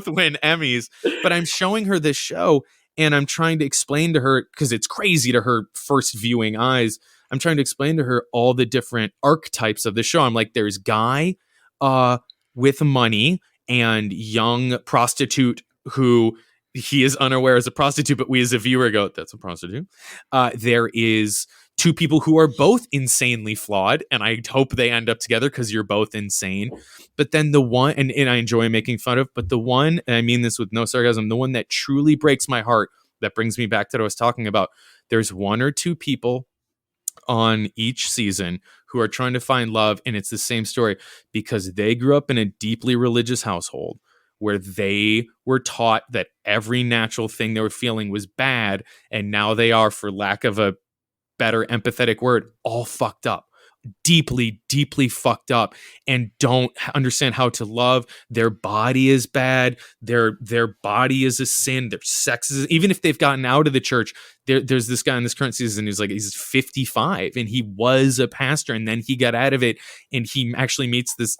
win Emmys. But I'm showing her this show, and I'm trying to explain to her, because it's crazy to her first viewing eyes, I'm trying to explain to her all the different archetypes of the show. I'm like, there's guy with money and young prostitute who he is unaware as a prostitute, but we as a viewer go, that's a prostitute. There is two people who are both insanely flawed, and I hope they end up together because you're both insane. But then the one, and I enjoy making fun of, but the one, and I mean this with no sarcasm, the one that truly breaks my heart, that brings me back to what I was talking about, there's one or two people on each season who are trying to find love, and it's the same story because they grew up in a deeply religious household where they were taught that every natural thing they were feeling was bad, and now they are, for lack of a better empathetic word, all fucked up. Deeply fucked up, and don't understand how to love. Their body is bad. Their body is a sin. Their sex is, even if they've gotten out of the church. There's this guy in this current season he's 55, and he was a pastor, and then he got out of it, and he actually meets this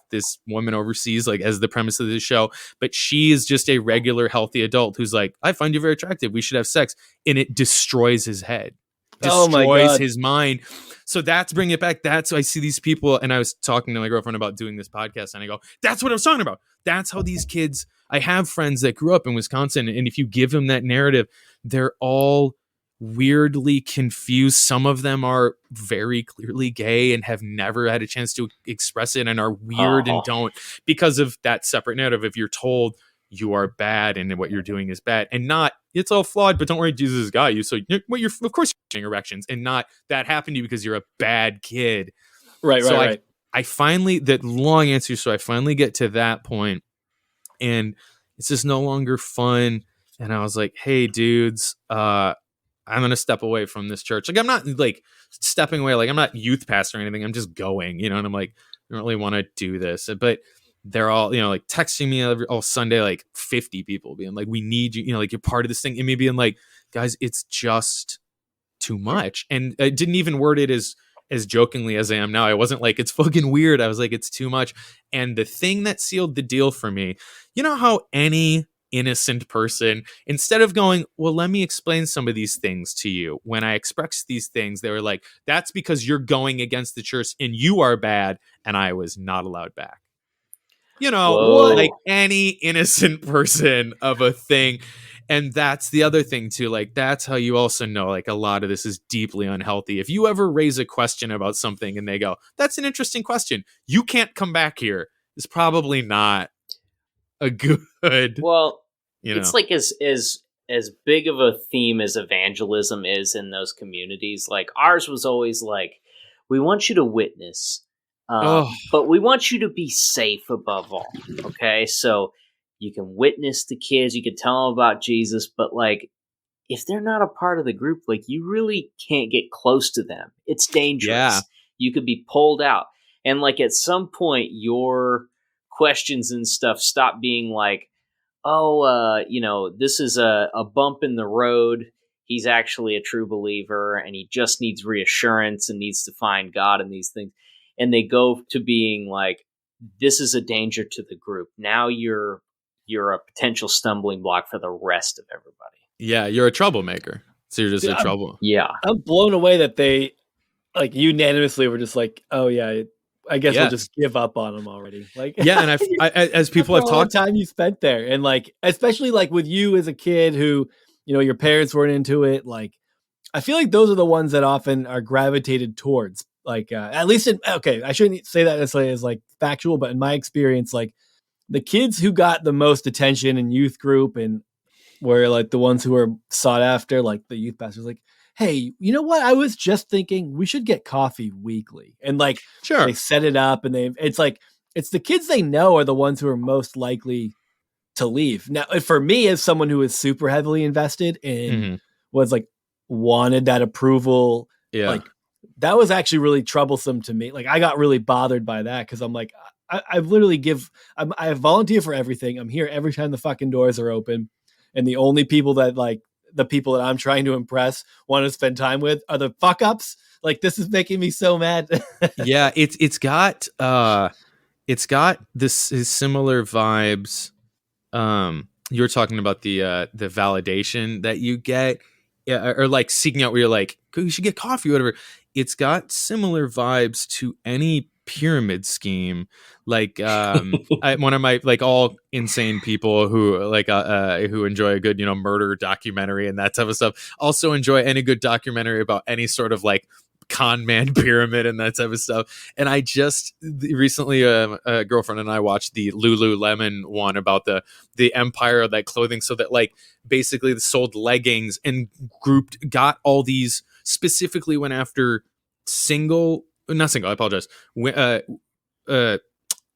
woman overseas, like as the premise of the show, but she is just a regular healthy adult who's like, I find you very attractive, we should have sex, and it destroys his head. Destroys his mind. So that's bringing it back. That's I see these people, and I was talking to my girlfriend about doing this podcast, and I go, that's what I was talking about. That's how these kids, I have friends that grew up in Wisconsin, and if you give them that narrative, they're all weirdly confused. Some of them are very clearly gay and have never had a chance to express it and are weird and don't, because of that separate narrative. If you're told you are bad and what you're doing is bad, and not it's all flawed, but don't worry, Jesus got you. So you're of course you're getting erections, and not that happened to you because you're a bad kid. Right. I finally, that long answer. So I finally get to that point, and it's just no longer fun. And I was like, hey dudes, I'm going to step away from this church. Like, I'm not like stepping away. Like, I'm not youth pastor or anything. I'm just going, and I'm like, I don't really want to do this. But they're all, like texting me all Sunday, like 50 people being like, we need you, like you're part of this thing. And me being like, guys, it's just too much. And I didn't even word it as jokingly as I am now. I wasn't like, it's fucking weird. I was like, it's too much. And the thing that sealed the deal for me, you know how any innocent person, instead of going, well, let me explain some of these things to you, when I express these things, they were like, that's because you're going against the church and you are bad, and I was not allowed back. Whoa. Like any innocent person of a thing. And that's the other thing too. Like, that's how you also know, like, a lot of this is deeply unhealthy. If you ever raise a question about something and they go, that's an interesting question, you can't come back here, it's probably not a good. Well, it's like as big of a theme as evangelism is in those communities. Like, ours was always like, we want you to witness, but we want you to be safe above all. Okay, so you can witness to kids, you can tell them about Jesus, but like, if they're not a part of the group, like, you really can't get close to them. It's dangerous. Yeah. You could be pulled out. And like, at some point, your questions and stuff stop being like, this is a bump in the road. He's actually a true believer and he just needs reassurance and needs to find God in these things. And they go to being like, this is a danger to the group. Now you're a potential stumbling block for the rest of everybody. Yeah, you're a troublemaker. So you're just a trouble. Yeah. I'm blown away that they like unanimously were just like, oh yeah, I guess we'll just give up on them already. Like, yeah, and I as people have talked, time you spent there, and like, especially like with you as a kid who, your parents weren't into it. Like, I feel like those are the ones that often are gravitated towards. Like, at least I shouldn't say that necessarily as like factual, but in my experience, like, the kids who got the most attention in youth group and were like the ones who were sought after, like the youth pastors, like, hey, you know what? I was just thinking we should get coffee weekly. And like, sure, they set it up, and it's the kids they know are the ones who are most likely to leave. Now, for me, as someone who is super heavily invested in was like wanted that approval, like, that was actually really troublesome to me. Like, I got really bothered by that because I'm like, I literally I volunteer for everything. I'm here every time the fucking doors are open. And the only people that like the people that I'm trying to impress want to spend time with are the fuck ups. Like, this is making me so mad. Yeah. It's got this similar vibes. You were talking about the validation that you get, or like seeking out where you're like, you should get coffee or whatever. It's got similar vibes to any pyramid scheme. Like, one of my like all insane people who like who enjoy a good murder documentary and that type of stuff also enjoy any good documentary about any sort of like con man pyramid and that type of stuff. And I just recently a girlfriend and I watched the Lululemon one about the empire of that clothing, so that like basically they sold leggings and got all these, specifically went after I apologize.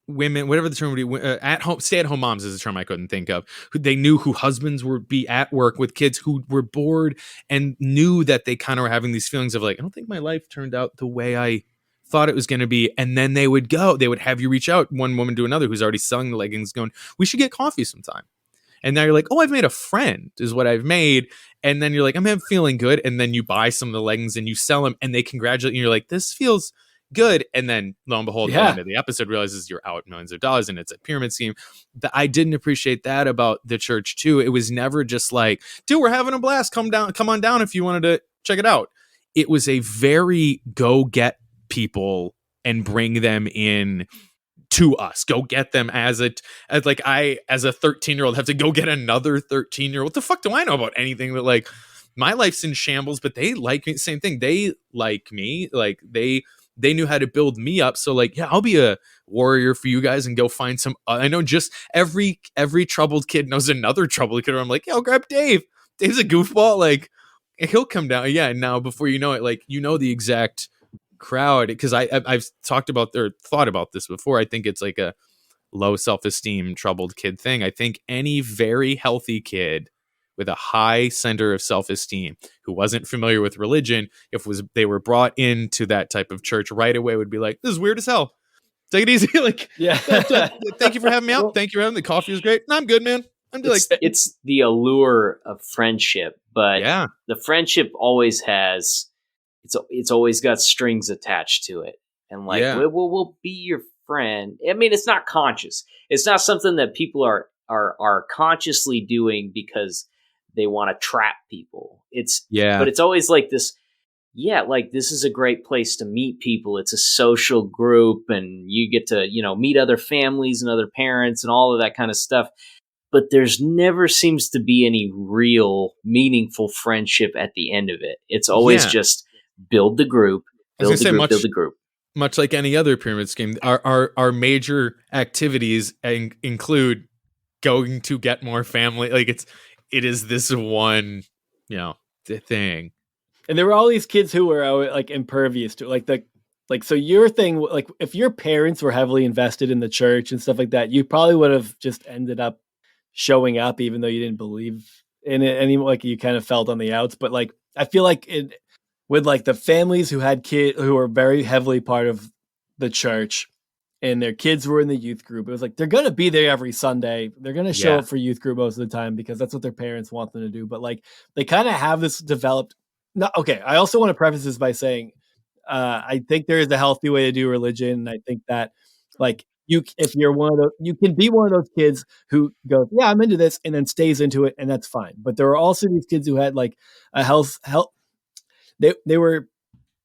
Women, whatever the term would be, at home, stay-at-home moms is a term I couldn't think of. They knew who husbands would be at work with kids who were bored and knew that they kind of were having these feelings of like, I don't think my life turned out the way I thought it was going to be. And then they would have you reach out, one woman to another who's already selling the leggings, going, we should get coffee sometime. And now you're like, oh, I've made a friend is what I've made. And then you're like, I'm feeling good. And then you buy some of the leggings and you sell them and they congratulate you. And you're like, this feels good. And then lo and behold, at the end of the episode realizes you're out millions of dollars and it's a pyramid scheme. I didn't appreciate that about the church too. It was never just like, dude, we're having a blast. Come on down if you wanted to check it out. It was a very go get people and bring them in to us. Go get them as a 13-year-old have to go get another 13-year-old. What the fuck do I know about anything that like my life's in shambles, but they like me. Same thing. They like me. Like they knew how to build me up. So like, yeah, I'll be a warrior for you guys and go find some. I know just every troubled kid knows another troubled kid. Where I'm like, yeah, I'll grab Dave. Dave's a goofball. Like he'll come down. Yeah. And now before you know it, like, you know, the exact crowd. Cause I've talked about or thought about this before. I think it's like a low self-esteem troubled kid thing. I think any very healthy kid with a high center of self-esteem who wasn't familiar with religion, they were brought into that type of church right away, would be like, this is weird as hell. Take it easy. Like, yeah. Thank you for having me out. Thank you for having the coffee was great. No, I'm good, man. It's the allure of friendship, but yeah, the friendship always has, it's always got strings attached to it. And like, we'll be your friend. I mean, it's not conscious. It's not something that people are consciously doing because they want to trap people. But it's always like this. Yeah, like this is a great place to meet people. It's a social group, and you get to, meet other families and other parents and all of that kind of stuff. But there's never seems to be any real meaningful friendship at the end of it. It's always just build the group, build the group. Much like any other pyramid scheme, our major activities include going to get more family. Like it is this one, thing. And there were all these kids who were like impervious to it. So your thing, like if your parents were heavily invested in the church and stuff like that, you probably would have just ended up showing up even though you didn't believe in it anymore. Like you kind of felt on the outs, but like I feel like with like the families who had kids who were very heavily part of the church and their kids were in the youth group, it was like they're going to be there every Sunday. They're going to show up for youth group most of the time because that's what their parents want them to do. But like they kind of have this developed. No, okay. I also want to preface this by saying I think there is a healthy way to do religion. And I think that like if you're one of those, you can be one of those kids who goes, yeah, I'm into this, and then stays into it, and that's fine. But there are also these kids who had like a health. They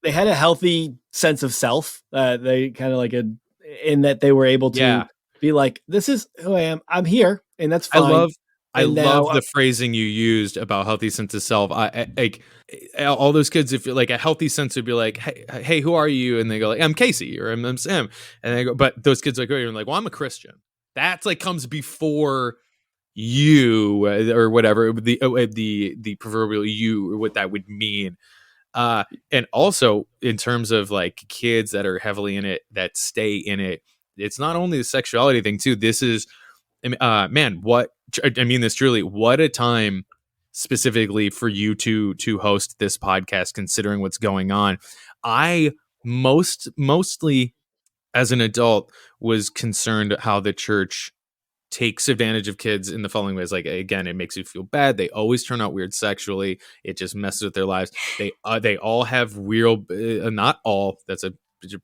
had a healthy sense of self. They kind of like in that they were able to be like, this is who I am. I'm here, and that's fine. I love the phrasing you used about healthy sense of self. I like all those kids. If you're like a healthy sense would be like, hey, who are you? And they go like, I'm Casey or I'm Sam. And they go, but those kids like, you're like, well, I'm a Christian. That's like comes before you or whatever the proverbial you or what that would mean. And also in terms of like kids that are heavily in it, that stay in it, it's not only the sexuality thing too. This is, man, what I mean this truly, what a time specifically for you to host this podcast, considering what's going on. I mostly as an adult was concerned how the church takes advantage of kids in the following ways. Like, again, it makes you feel bad. They always turn out weird sexually. It just messes with their lives. They all have real, not all, that's a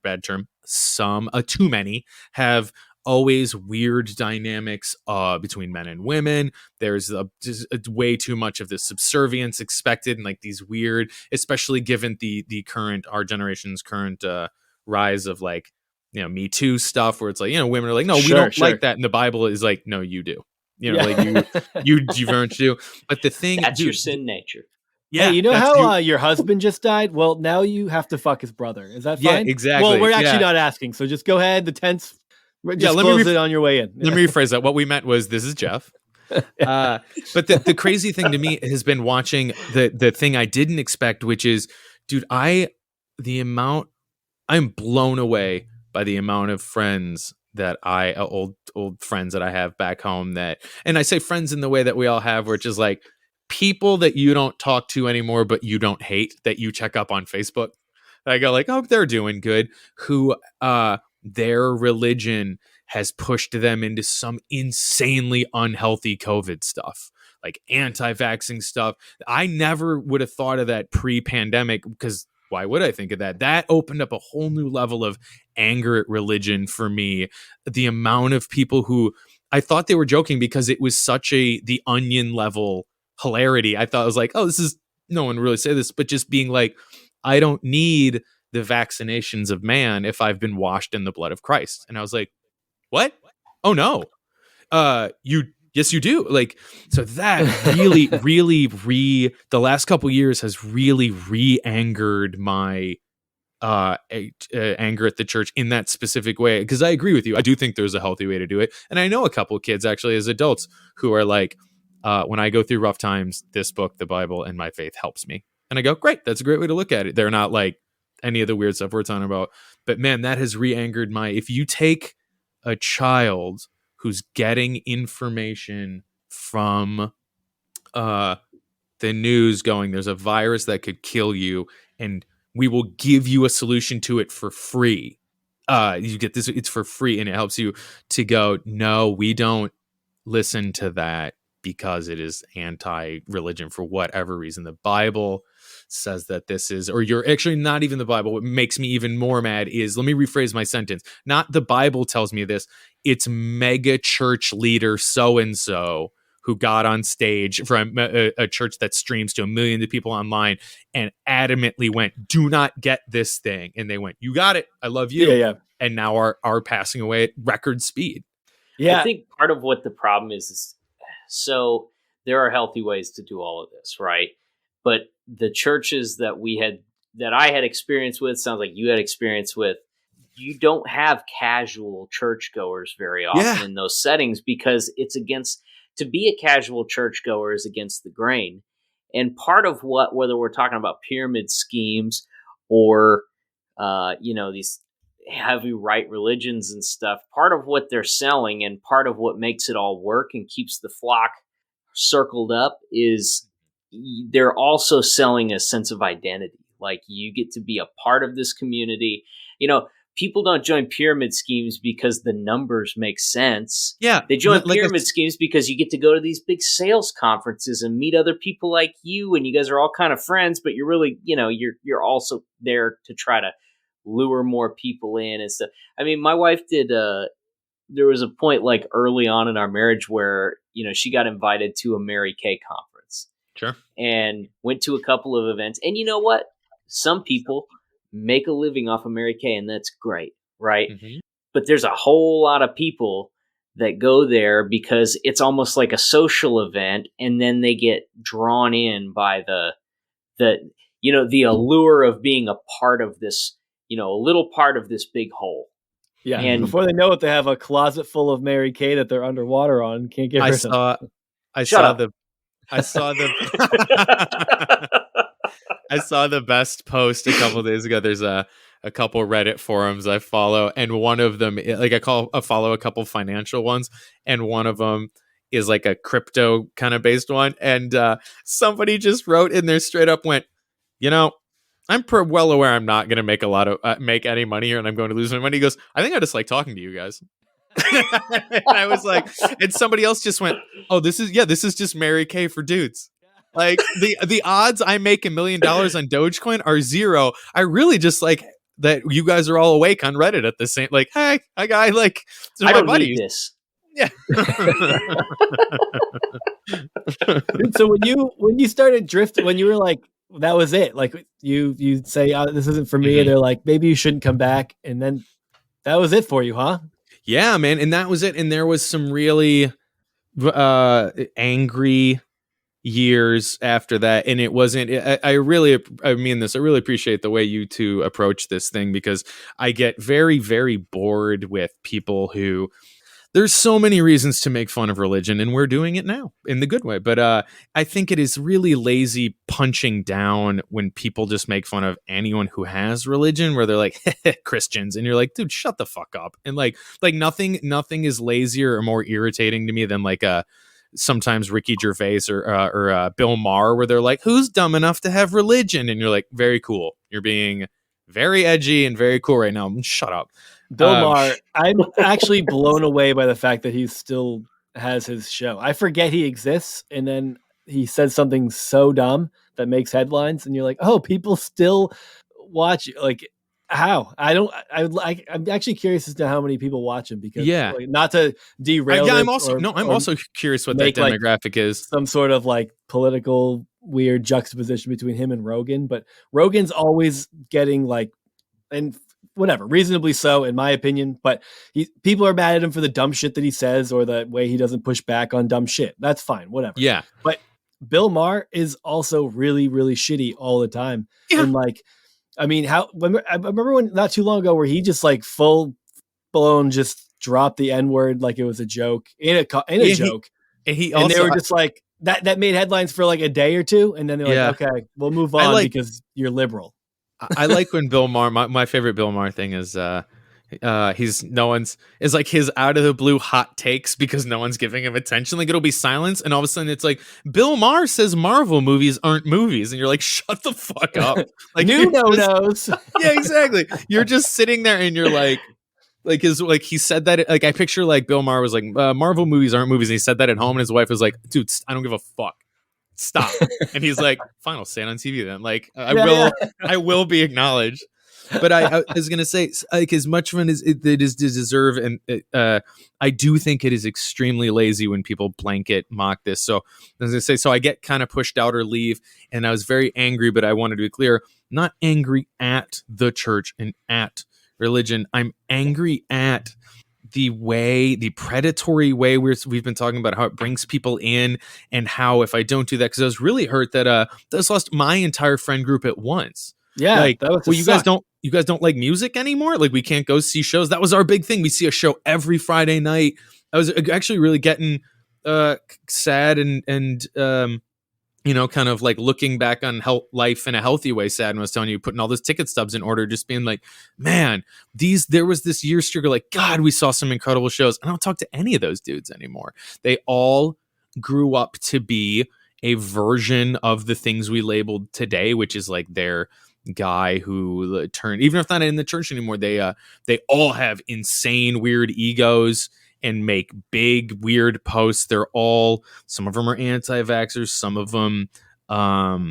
bad term. Some, too many have always weird dynamics between men and women. There's just way too much of this subservience expected, and like these weird, especially given the current, our generation's current rise of like, Me Too stuff, where it's like, women are like, no, we don't like that. And the Bible is like, no, you do. Like you very much do. But the thing, that's your sin nature. Yeah, hey, how your husband just died? Well, now you have to fuck his brother. Is that fine? Yeah, exactly. Well, we're actually not asking, so just go ahead. The tent's just close it on your way in. Let me rephrase that. What we meant was, this is Jeff. But the crazy thing to me has been watching the thing I didn't expect, which is, dude, I'm blown away by the amount of friends that old friends that I have back home that, and I say friends in the way that we all have, where it's just like people that you don't talk to anymore, but you don't hate, that you check up on Facebook. I go like, oh, they're doing good. Who, their religion has pushed them into some insanely unhealthy COVID stuff, like anti-vaxxing stuff. I never would have thought of that pre-pandemic, because why would I think of that? That opened up a whole new level of anger at religion for me. The amount of people who I thought they were joking because it was such the Onion level hilarity. I thought it was like, oh, this is, no one really say this, but just being like, I don't need the vaccinations of man if I've been washed in the blood of Christ. And I was like, what? Oh no. You Yes, you do. Like, so that really, the last couple years has really re-angered my anger at the church in that specific way. Because I agree with you. I do think there's a healthy way to do it. And I know a couple kids actually as adults who are like, when I go through rough times, this book, the Bible, and my faith helps me. And I go, great, that's a great way to look at it. They're not like any of the weird stuff we're talking about. But man, that has re-angered if you take a child who's getting information from the news going, there's a virus that could kill you, and we will give you a solution to it for free. You get this, it's for free, and it helps you to go, no, we don't listen to that because it is anti-religion for whatever reason. The Bible says that this is, or you're actually not even the Bible. What makes me even more mad is, let me rephrase my sentence. Not the Bible tells me this. It's mega church leader so-and-so who got on stage from a church that streams to 1 million people online and adamantly went, do not get this thing. And they went, you got it. I love you. Yeah. And now are passing away at record speed. Yeah. I think part of what the problem is so there are healthy ways to do all of this, right? But the churches that I had experience with, sounds like you had experience with, you don't have casual churchgoers very often in those settings, because it's to be a casual churchgoer is against the grain. And part of whether we're talking about pyramid schemes or, these heavy right religions and stuff, part of what they're selling and part of what makes it all work and keeps the flock circled up is they're also selling a sense of identity. Like, you get to be a part of this community. People don't join pyramid schemes because the numbers make sense. Yeah. They join pyramid schemes because you get to go to these big sales conferences and meet other people like you, and you guys are all kind of friends, but you're really, you're also there to try to lure more people in and stuff. I mean, my wife did, there was a point like early on in our marriage where, she got invited to a Mary Kay conference. Sure. And went to a couple of events. And you know what? Some people make a living off of Mary Kay, and that's great, right? Mm-hmm. But there's a whole lot of people that go there because it's almost like a social event, and then they get drawn in by the allure of being a part of this, a little part of this big whole. Yeah, and before they know it, they have a closet full of Mary Kay that they're underwater on. Can't get rid of. I saw the I saw the best post a couple of days ago. There's a couple Reddit forums I follow, and one of them, like, I follow a couple financial ones, and one of them is like a crypto kind of based one. And somebody just wrote in there, straight up went, I'm well aware I'm not going to make make any money here, and I'm going to lose my money. He goes, I think I just like talking to you guys. And I was like, and somebody else just went, oh, this is just Mary Kay for dudes. Like, the odds I make $1 million on Dogecoin are zero. I really just like that you guys are all awake on Reddit at the same, like, hey, hi guy, like, I don't need this. Yeah. So when you started drifting, when you were like, that was it, like you'd say, oh, this isn't for me. Mm-hmm. They're like, maybe you shouldn't come back. And then that was it for you, huh? Yeah, man. And that was it. And there was some really angry years after that, and it wasn't. I really appreciate the way you two approach this thing, because I get very, very bored with people who, there's so many reasons to make fun of religion, and we're doing it now in the good way. But I think it is really lazy punching down when people just make fun of anyone who has religion, where they're like Christians, and you're like, dude, shut the fuck up. And like nothing is lazier or more irritating to me than like sometimes Ricky Gervais or Bill Maher, where they're like, who's dumb enough to have religion? And you're like, very cool. You're being very edgy and very cool right now. Shut up. Bill Maher, I'm actually blown away by the fact that he still has his show. I forget he exists, and then he says something so dumb that makes headlines, and you're like, oh, people still watch. Like, how? I'm actually curious as to how many people watch him, because like, not to derail. I'm also curious what that demographic is. Some sort of like political weird juxtaposition between him and Rogan, but Rogan's always getting like, and whatever, reasonably so, in my opinion. But people are mad at him for the dumb shit that he says or the way he doesn't push back on dumb shit. That's fine, whatever. Yeah. But Bill Maher is also really, really shitty all the time. Yeah. And like, I mean, I remember when not too long ago where he just like full blown just dropped the N-word like it was a joke in a joke. And they were just like that made headlines for like a day or two, and then they're like, okay, we'll move on because you're liberal. I like when Bill Maher, my favorite Bill Maher thing is is like his out of the blue hot takes because no one's giving him attention. Like it'll be silence, and all of a sudden it's like Bill Maher says Marvel movies aren't movies, and you're like, shut the fuck up. Like new no-nos. Yeah, exactly. You're just sitting there and you're like he said that, like I picture like Bill Maher was like, Marvel movies aren't movies, and he said that at home, and his wife was like, dude, I don't give a fuck. Stop. And he's like, fine, I'll say it on TV then. Like I will be acknowledged. But I was gonna say, like, as much fun as it is to deserve, and I do think it is extremely lazy when people blanket mock this. So I was gonna say, so I get kind of pushed out or leave, and I was very angry, but I wanted to be clear, not angry at the church and at religion. I'm angry at the predatory way we've been talking about how it brings people in, and how if I don't do that, because I was really hurt that I lost my entire friend group at once. Yeah, like, well, you guys don't like music anymore? Like, we can't go see shows? That was our big thing. We see a show every Friday night. I was actually really getting sad and kind of like looking back on life in a healthy way, sad, and I was telling you, putting all those ticket stubs in order, just being like, man, there was this year streak, like, God, we saw some incredible shows. I don't talk to any of those dudes anymore. They all grew up to be a version of the things we labeled today, which is like their guy who turned, even if not in the church anymore, they all have insane weird egos and make big weird posts. Some of them are anti-vaxxers, some of them are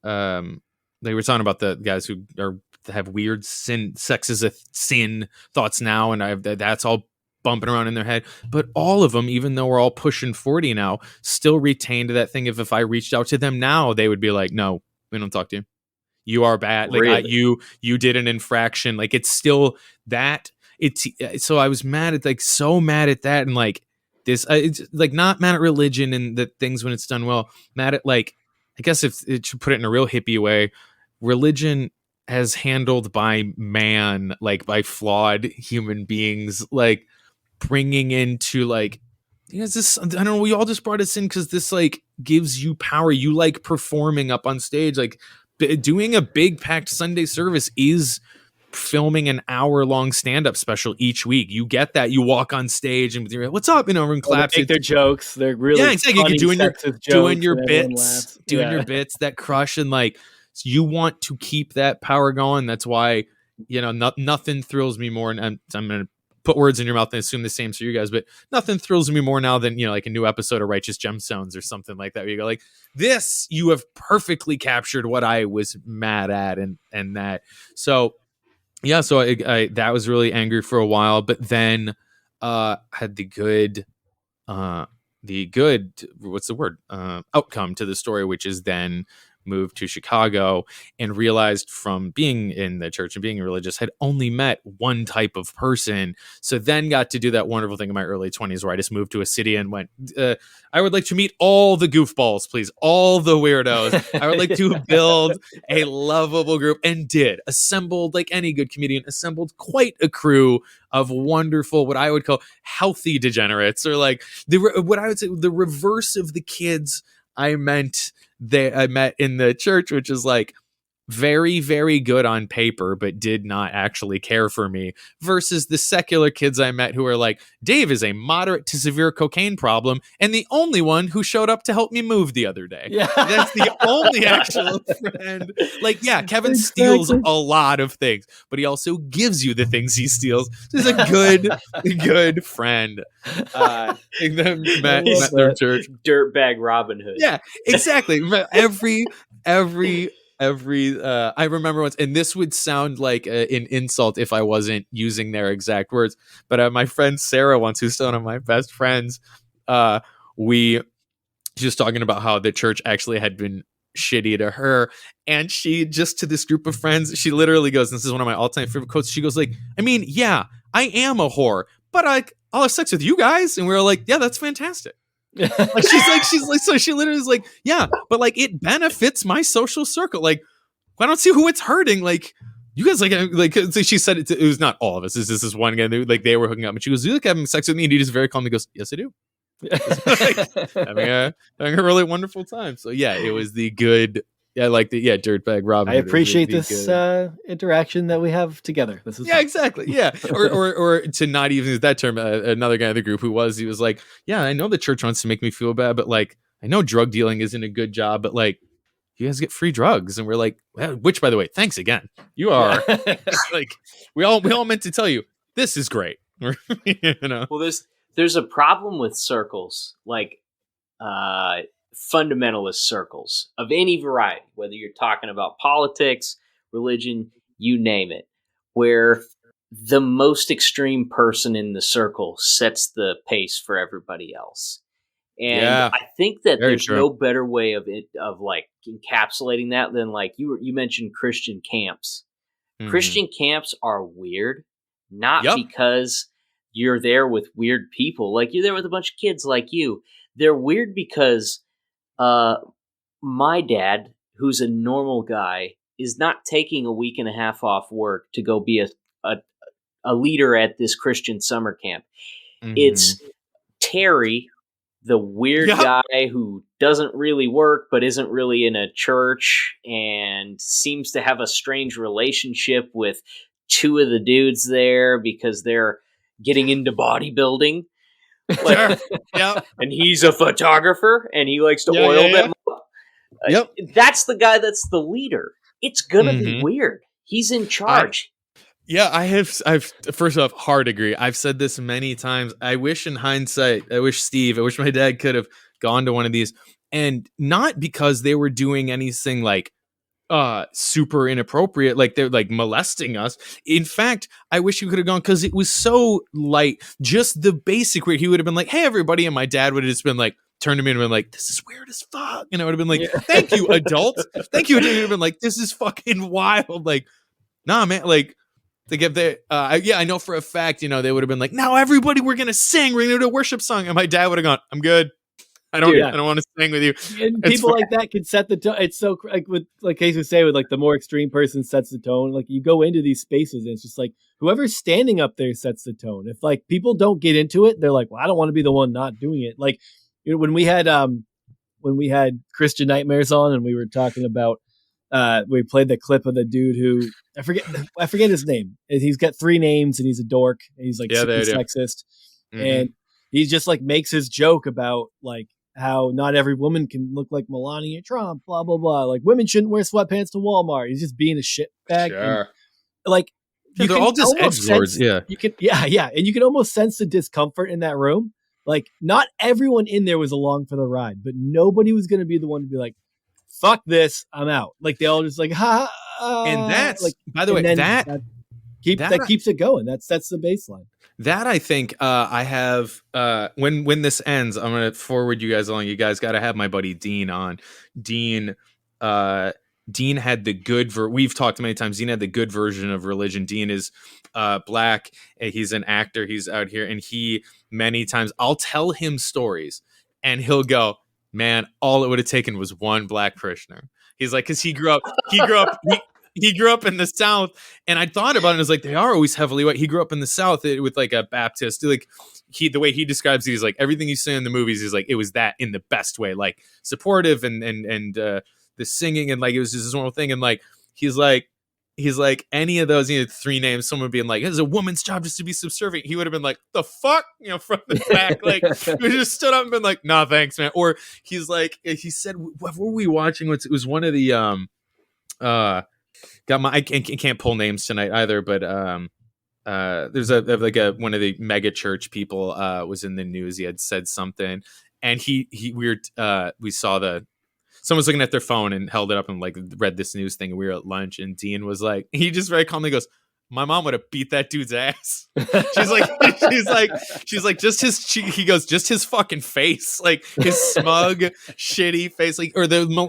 they were talking about the guys who have weird sex is a sin thoughts now, and that's all bumping around in their head. But all of them, even though we're all pushing 40 now, still retained that thing. If I reached out to them now, they would be like, no, we don't talk to you. You are bad. Like, really? You did an infraction. Like, it's still that. So I was mad at that, and like this, it's like not mad at religion and the things when it's done well. Mad at, like, I guess if it should put it in a real hippie way, religion as handled by man, like by flawed human beings, like bringing into like, this, I don't know, we all just brought us in because this like gives you power. You like performing up on stage, like doing a big packed Sunday service is filming an hour-long stand-up special each week. You get that. You walk on stage and you're like, what's up? Everyone claps. They make their jokes. They're really exactly. You're doing your bits, your bits that crush, and like you want to keep that power going. That's why nothing thrills me more. And I'm gonna put words in your mouth and assume the same for you guys, but nothing thrills me more now than like a new episode of Righteous Gemstones or something like that, where you go like, this, you have perfectly captured what I was mad at, and that. So yeah, so I that was really angry for a while, but then had the good what's the word, outcome to the story, which is then moved to Chicago and realized from being in the church and being religious had only met one type of person. So then got to do that wonderful thing in my early 20s where I just moved to a city and went, I would like to meet all the goofballs, please, all the weirdos. I would like to build a lovable group, and assembled, like any good comedian, assembled quite a crew of wonderful, what I would call healthy degenerates, or like what I would say the reverse of the kids I met in the church, which is like very, very good on paper, but did not actually care for me, versus the secular kids I met who are like, Dave is a moderate to severe cocaine problem and the only one who showed up to help me move the other day. Yeah. That's the only actual friend. Like, yeah, Kevin steals a lot of things, but he also gives you the things he steals. He's a good friend. Met their church. Dirtbag Robin Hood. Yeah, exactly. Every I remember once, and this would sound like an insult if I wasn't using their exact words, but my friend Sarah once, who's still one of my best friends, she was talking about how the church actually had been shitty to her. And she just, to this group of friends, she literally goes, and this is one of my all-time favorite quotes, she goes like, I mean, yeah, I am a whore, but I'll have sex with you guys. And we were like, yeah, that's fantastic. Like she's like, so she literally is like, yeah, but like it benefits my social circle. Like, I don't see who it's hurting. Like, you guys like so she said it was not all of us. This is one guy, like they were hooking up, and she goes, "You like having sex with me?" And he just very calmly goes, "Yes, I do." Like, having a really wonderful time. So yeah, it was the good. Yeah, like the dirtbag Robin. I appreciate this interaction that we have together. This is fun. Exactly. Yeah, or to not even use that term. Another guy in the group he was like, yeah, I know the church wants to make me feel bad, but like I know drug dealing isn't a good job, but like you guys get free drugs. And we're like, well, which by the way, thanks again. You are like we all meant to tell you this is great. You know. Well, there's a problem with circles, like fundamentalist circles of any variety, whether you're talking about politics, religion, you name it, where the most extreme person in the circle sets the pace for everybody else. And I think that there's no better way of like encapsulating that than like you mentioned Christian camps. Mm-hmm. Christian camps are weird, not because you're there with weird people, like you're there with a bunch of kids like you. They're weird because my dad, who's a normal guy, is not taking a week and a half off work to go be a leader at this Christian summer camp. Mm-hmm. It's Terry, the weird guy who doesn't really work, but isn't really in a church and seems to have a strange relationship with two of the dudes there because they're getting into bodybuilding. Like, and he's a photographer and he likes to oil them up. That's the guy that's the leader. It's gonna be weird. He's in charge. I've first off, hard agree. I've said this many times. I wish in hindsight, I wish my dad could have gone to one of these, and not because they were doing anything like super inappropriate, like they're like molesting us. In fact, I wish he could have gone because it was so light, just the basic where he would have been like, hey everybody, and my dad would have just been like, turned to me and been like, this is weird as fuck, and I would have been like, thank you adult, thank you. And he would have been like, this is fucking wild. Like, nah man, like to get there, I know for a fact, they would have been like, now everybody, we're gonna sing, we're gonna do a worship song, and my dad would have gone, I'm good. I don't want to sing with you. And people like that can set the tone. It's so like with like Case would say, with like the more extreme person sets the tone. Like you go into these spaces and it's just like whoever's standing up there sets the tone. If like people don't get into it, they're like, well, I don't want to be the one not doing it. Like when we had Christian Nightmares on and we were talking about we played the clip of the dude who I forget his name. He's got 3 names and he's a dork and he's like super sexist. Mm-hmm. And he just like makes his joke about like how not every woman can look like Melania Trump, blah, blah, blah. Like women shouldn't wear sweatpants to Walmart. He's just being a shitbag. Sure. And, like they're all just edgelords. You can, and you can almost sense the discomfort in that room. Like not everyone in there was along for the ride, but nobody was going to be the one to be like, fuck this, I'm out. Like they all just like, and that's like, by the way, that keeps it going. That's the baseline. That I think I have when this ends, I'm gonna forward you guys along. You guys got to have my buddy Dean on. Dean had the good we've talked many times. Dean had the good version of religion. Dean is black. He's an actor. He's out here, and he many times I'll tell him stories, and he'll go, "Man, all it would have taken was one black parishioner." He's like, because he grew up in the South, and I thought about it. And I was like, they are always heavily white. He grew up in the South with like a Baptist. Like the way he describes it, he's like everything you see in the movies is like it was that in the best way, like supportive and the singing and like it was just this normal thing. And like he's like any of those 3 names, someone being like, it's a woman's job just to be subservient. He would have been like, the fuck, from the back, like he just stood up and been like, nah, thanks, man. Or he's like, he said, what were we watching? It was one of the I can't pull names tonight either, but there's one of the mega church people was in the news. He had said something, and we saw someone's looking at their phone and held it up and like read this news thing. And we were at lunch, and Dean was like, he just very calmly goes, my mom would have beat that dude's ass. She's like, just his, he goes, just his fucking face, like his smug, shitty face, like, or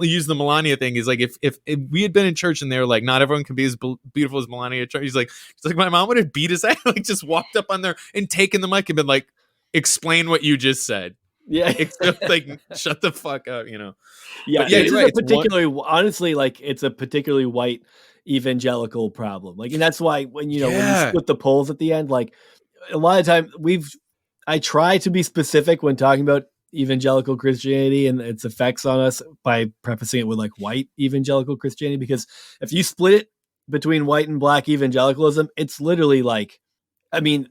use the Melania thing. He's like, if we had been in church and they were like, not everyone can be as beautiful as Melania. He's like, my mom would have beat his ass, like just walked up on there and taken the mic and been like, explain what you just said. Yeah, like shut the fuck up, you know. Yeah, but yeah, it's right. a particularly honestly, like it's a particularly white evangelical problem. Like, and that's why when you split the polls at the end, like a lot of time I try to be specific when talking about evangelical Christianity and its effects on us by prefacing it with like white evangelical Christianity, because if you split it between white and black evangelicalism, it's literally like, I mean,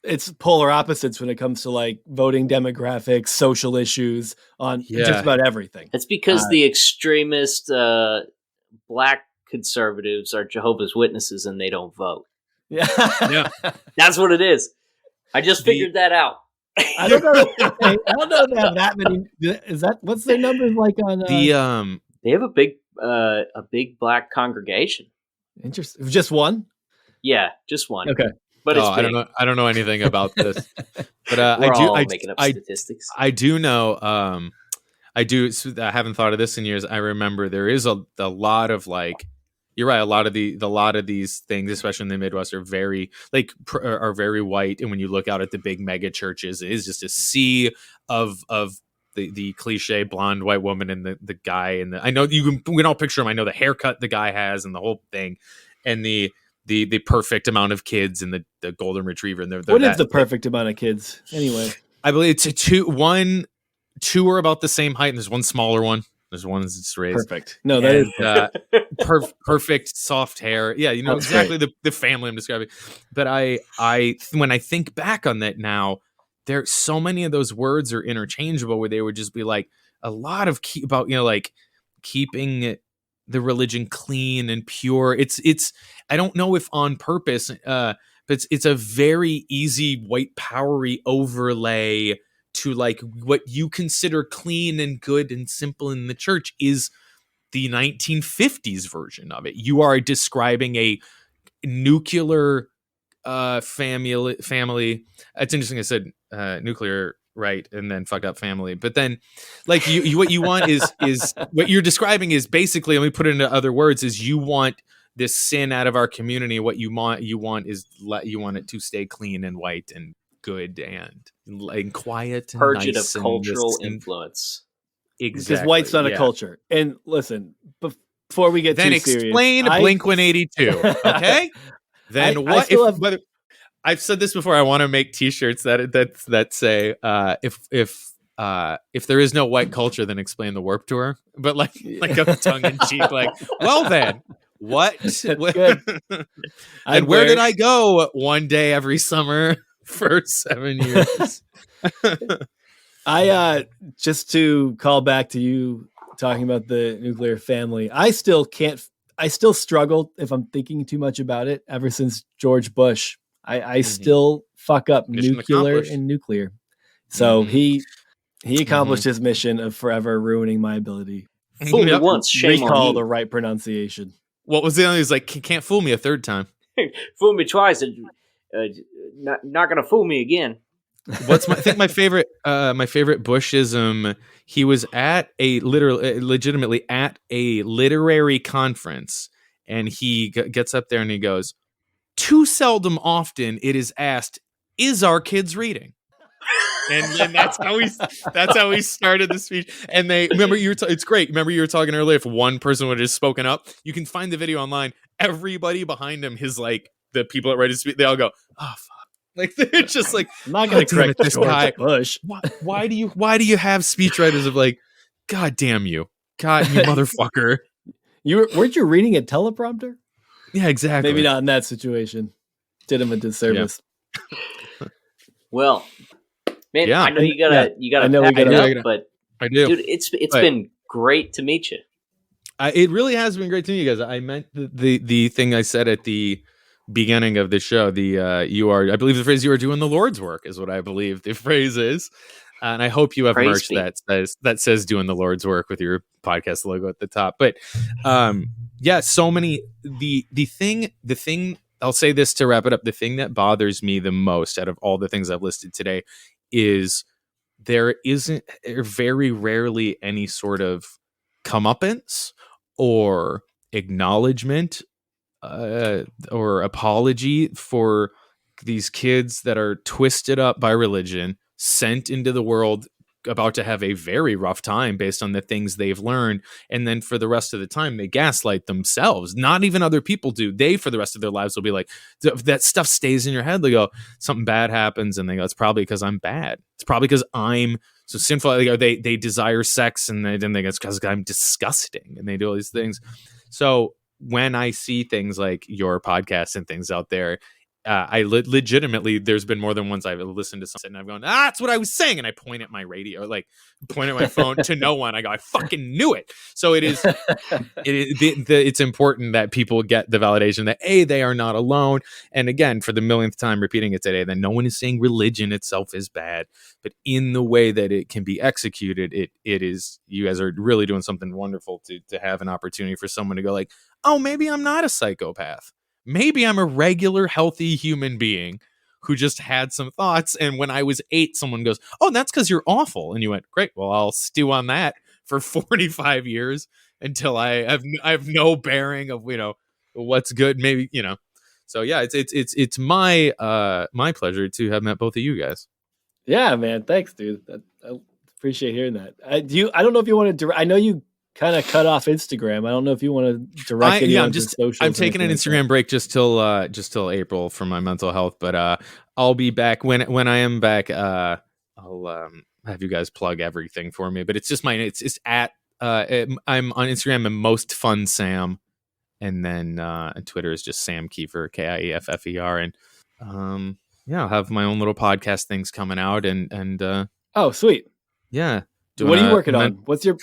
it's polar opposites when it comes to like voting demographics, social issues on just about everything. It's because the extremist black conservatives are Jehovah's Witnesses and they don't vote. Yeah. That's what it is. I just figured that out. I don't know if they have that many. Is that what's their numbers like on they have a big black congregation. Interesting. Just one? Yeah, just one. Okay. But it's I don't know anything about this. But I making up statistics. I do know I haven't thought of this in years. I remember there is a lot of like, you're right, a lot of these things, especially in the Midwest, are very like are very white, and when you look out at the big mega churches, it is just a sea of the cliche blonde white woman and the guy, and I know we can all picture him. I know the haircut the guy has and the whole thing, and the perfect amount of kids and the golden retriever. And what is the perfect amount of kids anyway? I believe it's two are about the same height, and there's one smaller one. There's one that's raised. Perfect. No, that is perfect soft hair. Yeah, you know that's exactly the family I'm describing. But I when I think back on that now, there so many of those words are interchangeable, where they would just be like a lot of like keeping the religion clean and pure. It's I don't know if on purpose, but it's a very easy white powery overlay to like what you consider clean and good and simple in the church is the 1950s version of it. You are describing a nuclear family. It's interesting I said nuclear, right, and then fuck up family. But then like you what you want is what you're describing is basically, let me put it into other words, is you want this sin out of our community. What you want is you want it to stay clean and white and good and quiet and purge nice it of cultural influence. Exactly. Because white's not a culture. And listen, before we get then too serious, explain Blink-182, okay? Then whether I've said this before, I want to make T-shirts that say if there is no white culture, then explain the Warped Tour. But like a tongue in cheek, like, well then, what? Good. And where did I go one day every summer for 7 years? I just to call back to you talking about the nuclear family, I still struggle if I'm thinking too much about it ever since George Bush. I still fuck up nuclear. So he accomplished his mission of forever ruining my ability. Fool me once, shame recall on you. The right pronunciation. What was the other? He's like, can't fool me a third time. Fool me twice, not gonna fool me again. My favorite Bushism. He was at legitimately at a literary conference, and he gets up there and he goes, "Too seldom often it is asked, is our kids reading?" And that's how he started the speech. And they remember it's great. Remember you were talking earlier. If one person would have just spoken up, you can find the video online. Everybody behind him, like the people that read his speech, they all go, "Oh fuck!" Like they're just like, I'm not going to correct this guy. Bush. Why do you have speechwriters of like, God damn you, God you motherfucker? Weren't you reading a teleprompter? Yeah, exactly. Maybe not in that situation. Did him a disservice. Yeah. Well, man, yeah. I know you gotta pack it up, but I do, dude. It's been great to meet you. It really has been great to meet you guys. I meant the thing I said at the beginning of the show. I believe the phrase "you are doing the Lord's work" is what I believe the phrase is, and I hope you have merch that says "doing the Lord's work" with your podcast logo at the top. But yeah, so many the thing I'll say this to wrap it up. The thing that bothers me the most out of all the things I've listed today is there isn't very rarely any sort of comeuppance or acknowledgement or apology for these kids that are twisted up by religion, sent into the world about to have a very rough time based on the things they've learned, and then for the rest of the time they gaslight themselves. Not even other people do. They, for the rest of their lives, will be like, that stuff stays in your head. They go, something bad happens, and they go, it's probably because I'm bad. It's probably because I'm so sinful. They desire sex, and then they go, it's because I'm disgusting, and they do all these things. So when I see things like your podcast and things out there, I legitimately, there's been more than once I've listened to something and I've gone, that's what I was saying. And I point at my radio, like point at my phone to no one. I go, I fucking knew it. So it's important that people get the validation that they are not alone. And again, for the millionth time repeating it today, that no one is saying religion itself is bad, but in the way that it can be executed, it is, you guys are really doing something wonderful to have an opportunity for someone to go like, oh, maybe I'm not a psychopath. Maybe I'm a regular, healthy human being who just had some thoughts. And when I was 8, someone goes, oh, that's because you're awful. And you went, great. Well, I'll stew on that for 45 years until I have no bearing of, what's good. Maybe, So yeah, it's my pleasure to have met both of you guys. Yeah, man. Thanks, dude. I appreciate hearing that. I don't know if you want to I know you kind of cut off Instagram. I don't know if you want to direct it. I'm taking an Instagram break just till April for my mental health, but I'll be back when I am back. I'll have you guys plug everything for me, but it's just it's at I'm on Instagram and most fun Sam, and then Twitter is just Sam Kieffer, Kieffer, and I'll have my own little podcast things coming out and oh sweet, yeah. What are you working on? What's your?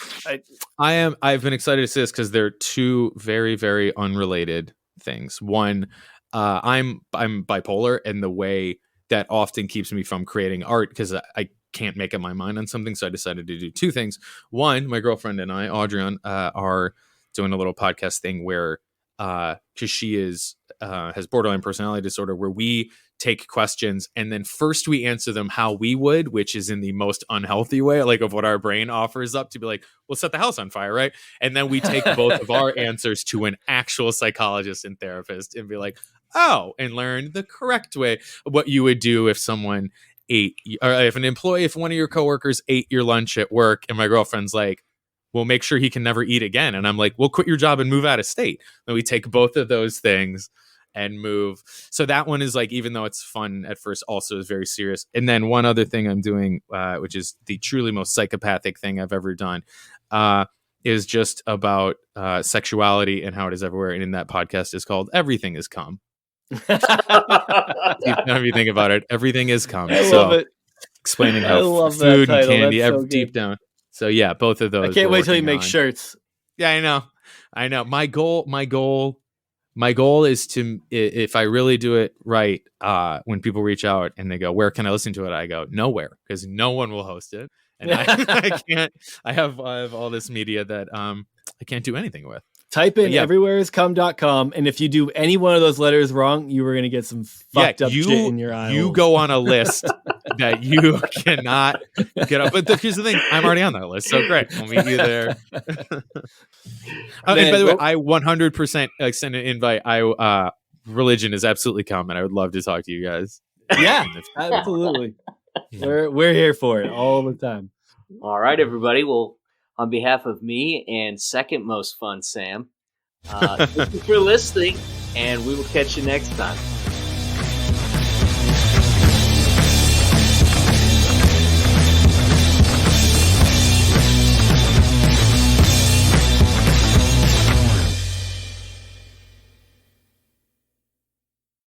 I've been excited to say this because they're two very, very unrelated things. One, I'm bipolar, and the way that often keeps me from creating art because I can't make up my mind on something. So I decided to do two things. One, my girlfriend and I, Audrian, are doing a little podcast thing where because she has borderline personality disorder, where we take questions and then first we answer them how we would, which is in the most unhealthy way, like of what our brain offers up to be like, we'll set the house on fire, right? And then we take both of our answers to an actual psychologist and therapist and be like, oh, and learn the correct way of what you would do if someone ate, or if one of your coworkers ate your lunch at work, and my girlfriend's like, well, make sure he can never eat again. And I'm like, well, quit your job and move out of state. And we take both of those things and move. So that one is like, even though it's fun at first, also is very serious. And then one other thing I'm doing, which is the truly most psychopathic thing I've ever done, is just about sexuality and how it is everywhere. And in that podcast is called Everything Is Cum. If you think about it, everything is cum. I love it. Explaining how food and candy deep down. So yeah, both of those. I can't wait till you make shirts. Yeah, I know. My goal is to, if I really do it right, when people reach out and they go, where can I listen to it? I go, nowhere, because no one will host it. And I can't, I have all this media that I can't do anything with. Type in everywhereiscum.com, and if you do any one of those letters wrong, you were going to get some fucked up shit in your eyes. You go on a list that you cannot get up. But here's the thing, I'm already on that list, so great. We'll meet you there. And by the way, I 100% send an invite. Religion is absolutely common. I would love to talk to you guys. Yeah, absolutely. We're here for it all the time. All right, everybody. Well, on behalf of me and second most fun Sam, thank you for listening, and we will catch you next time.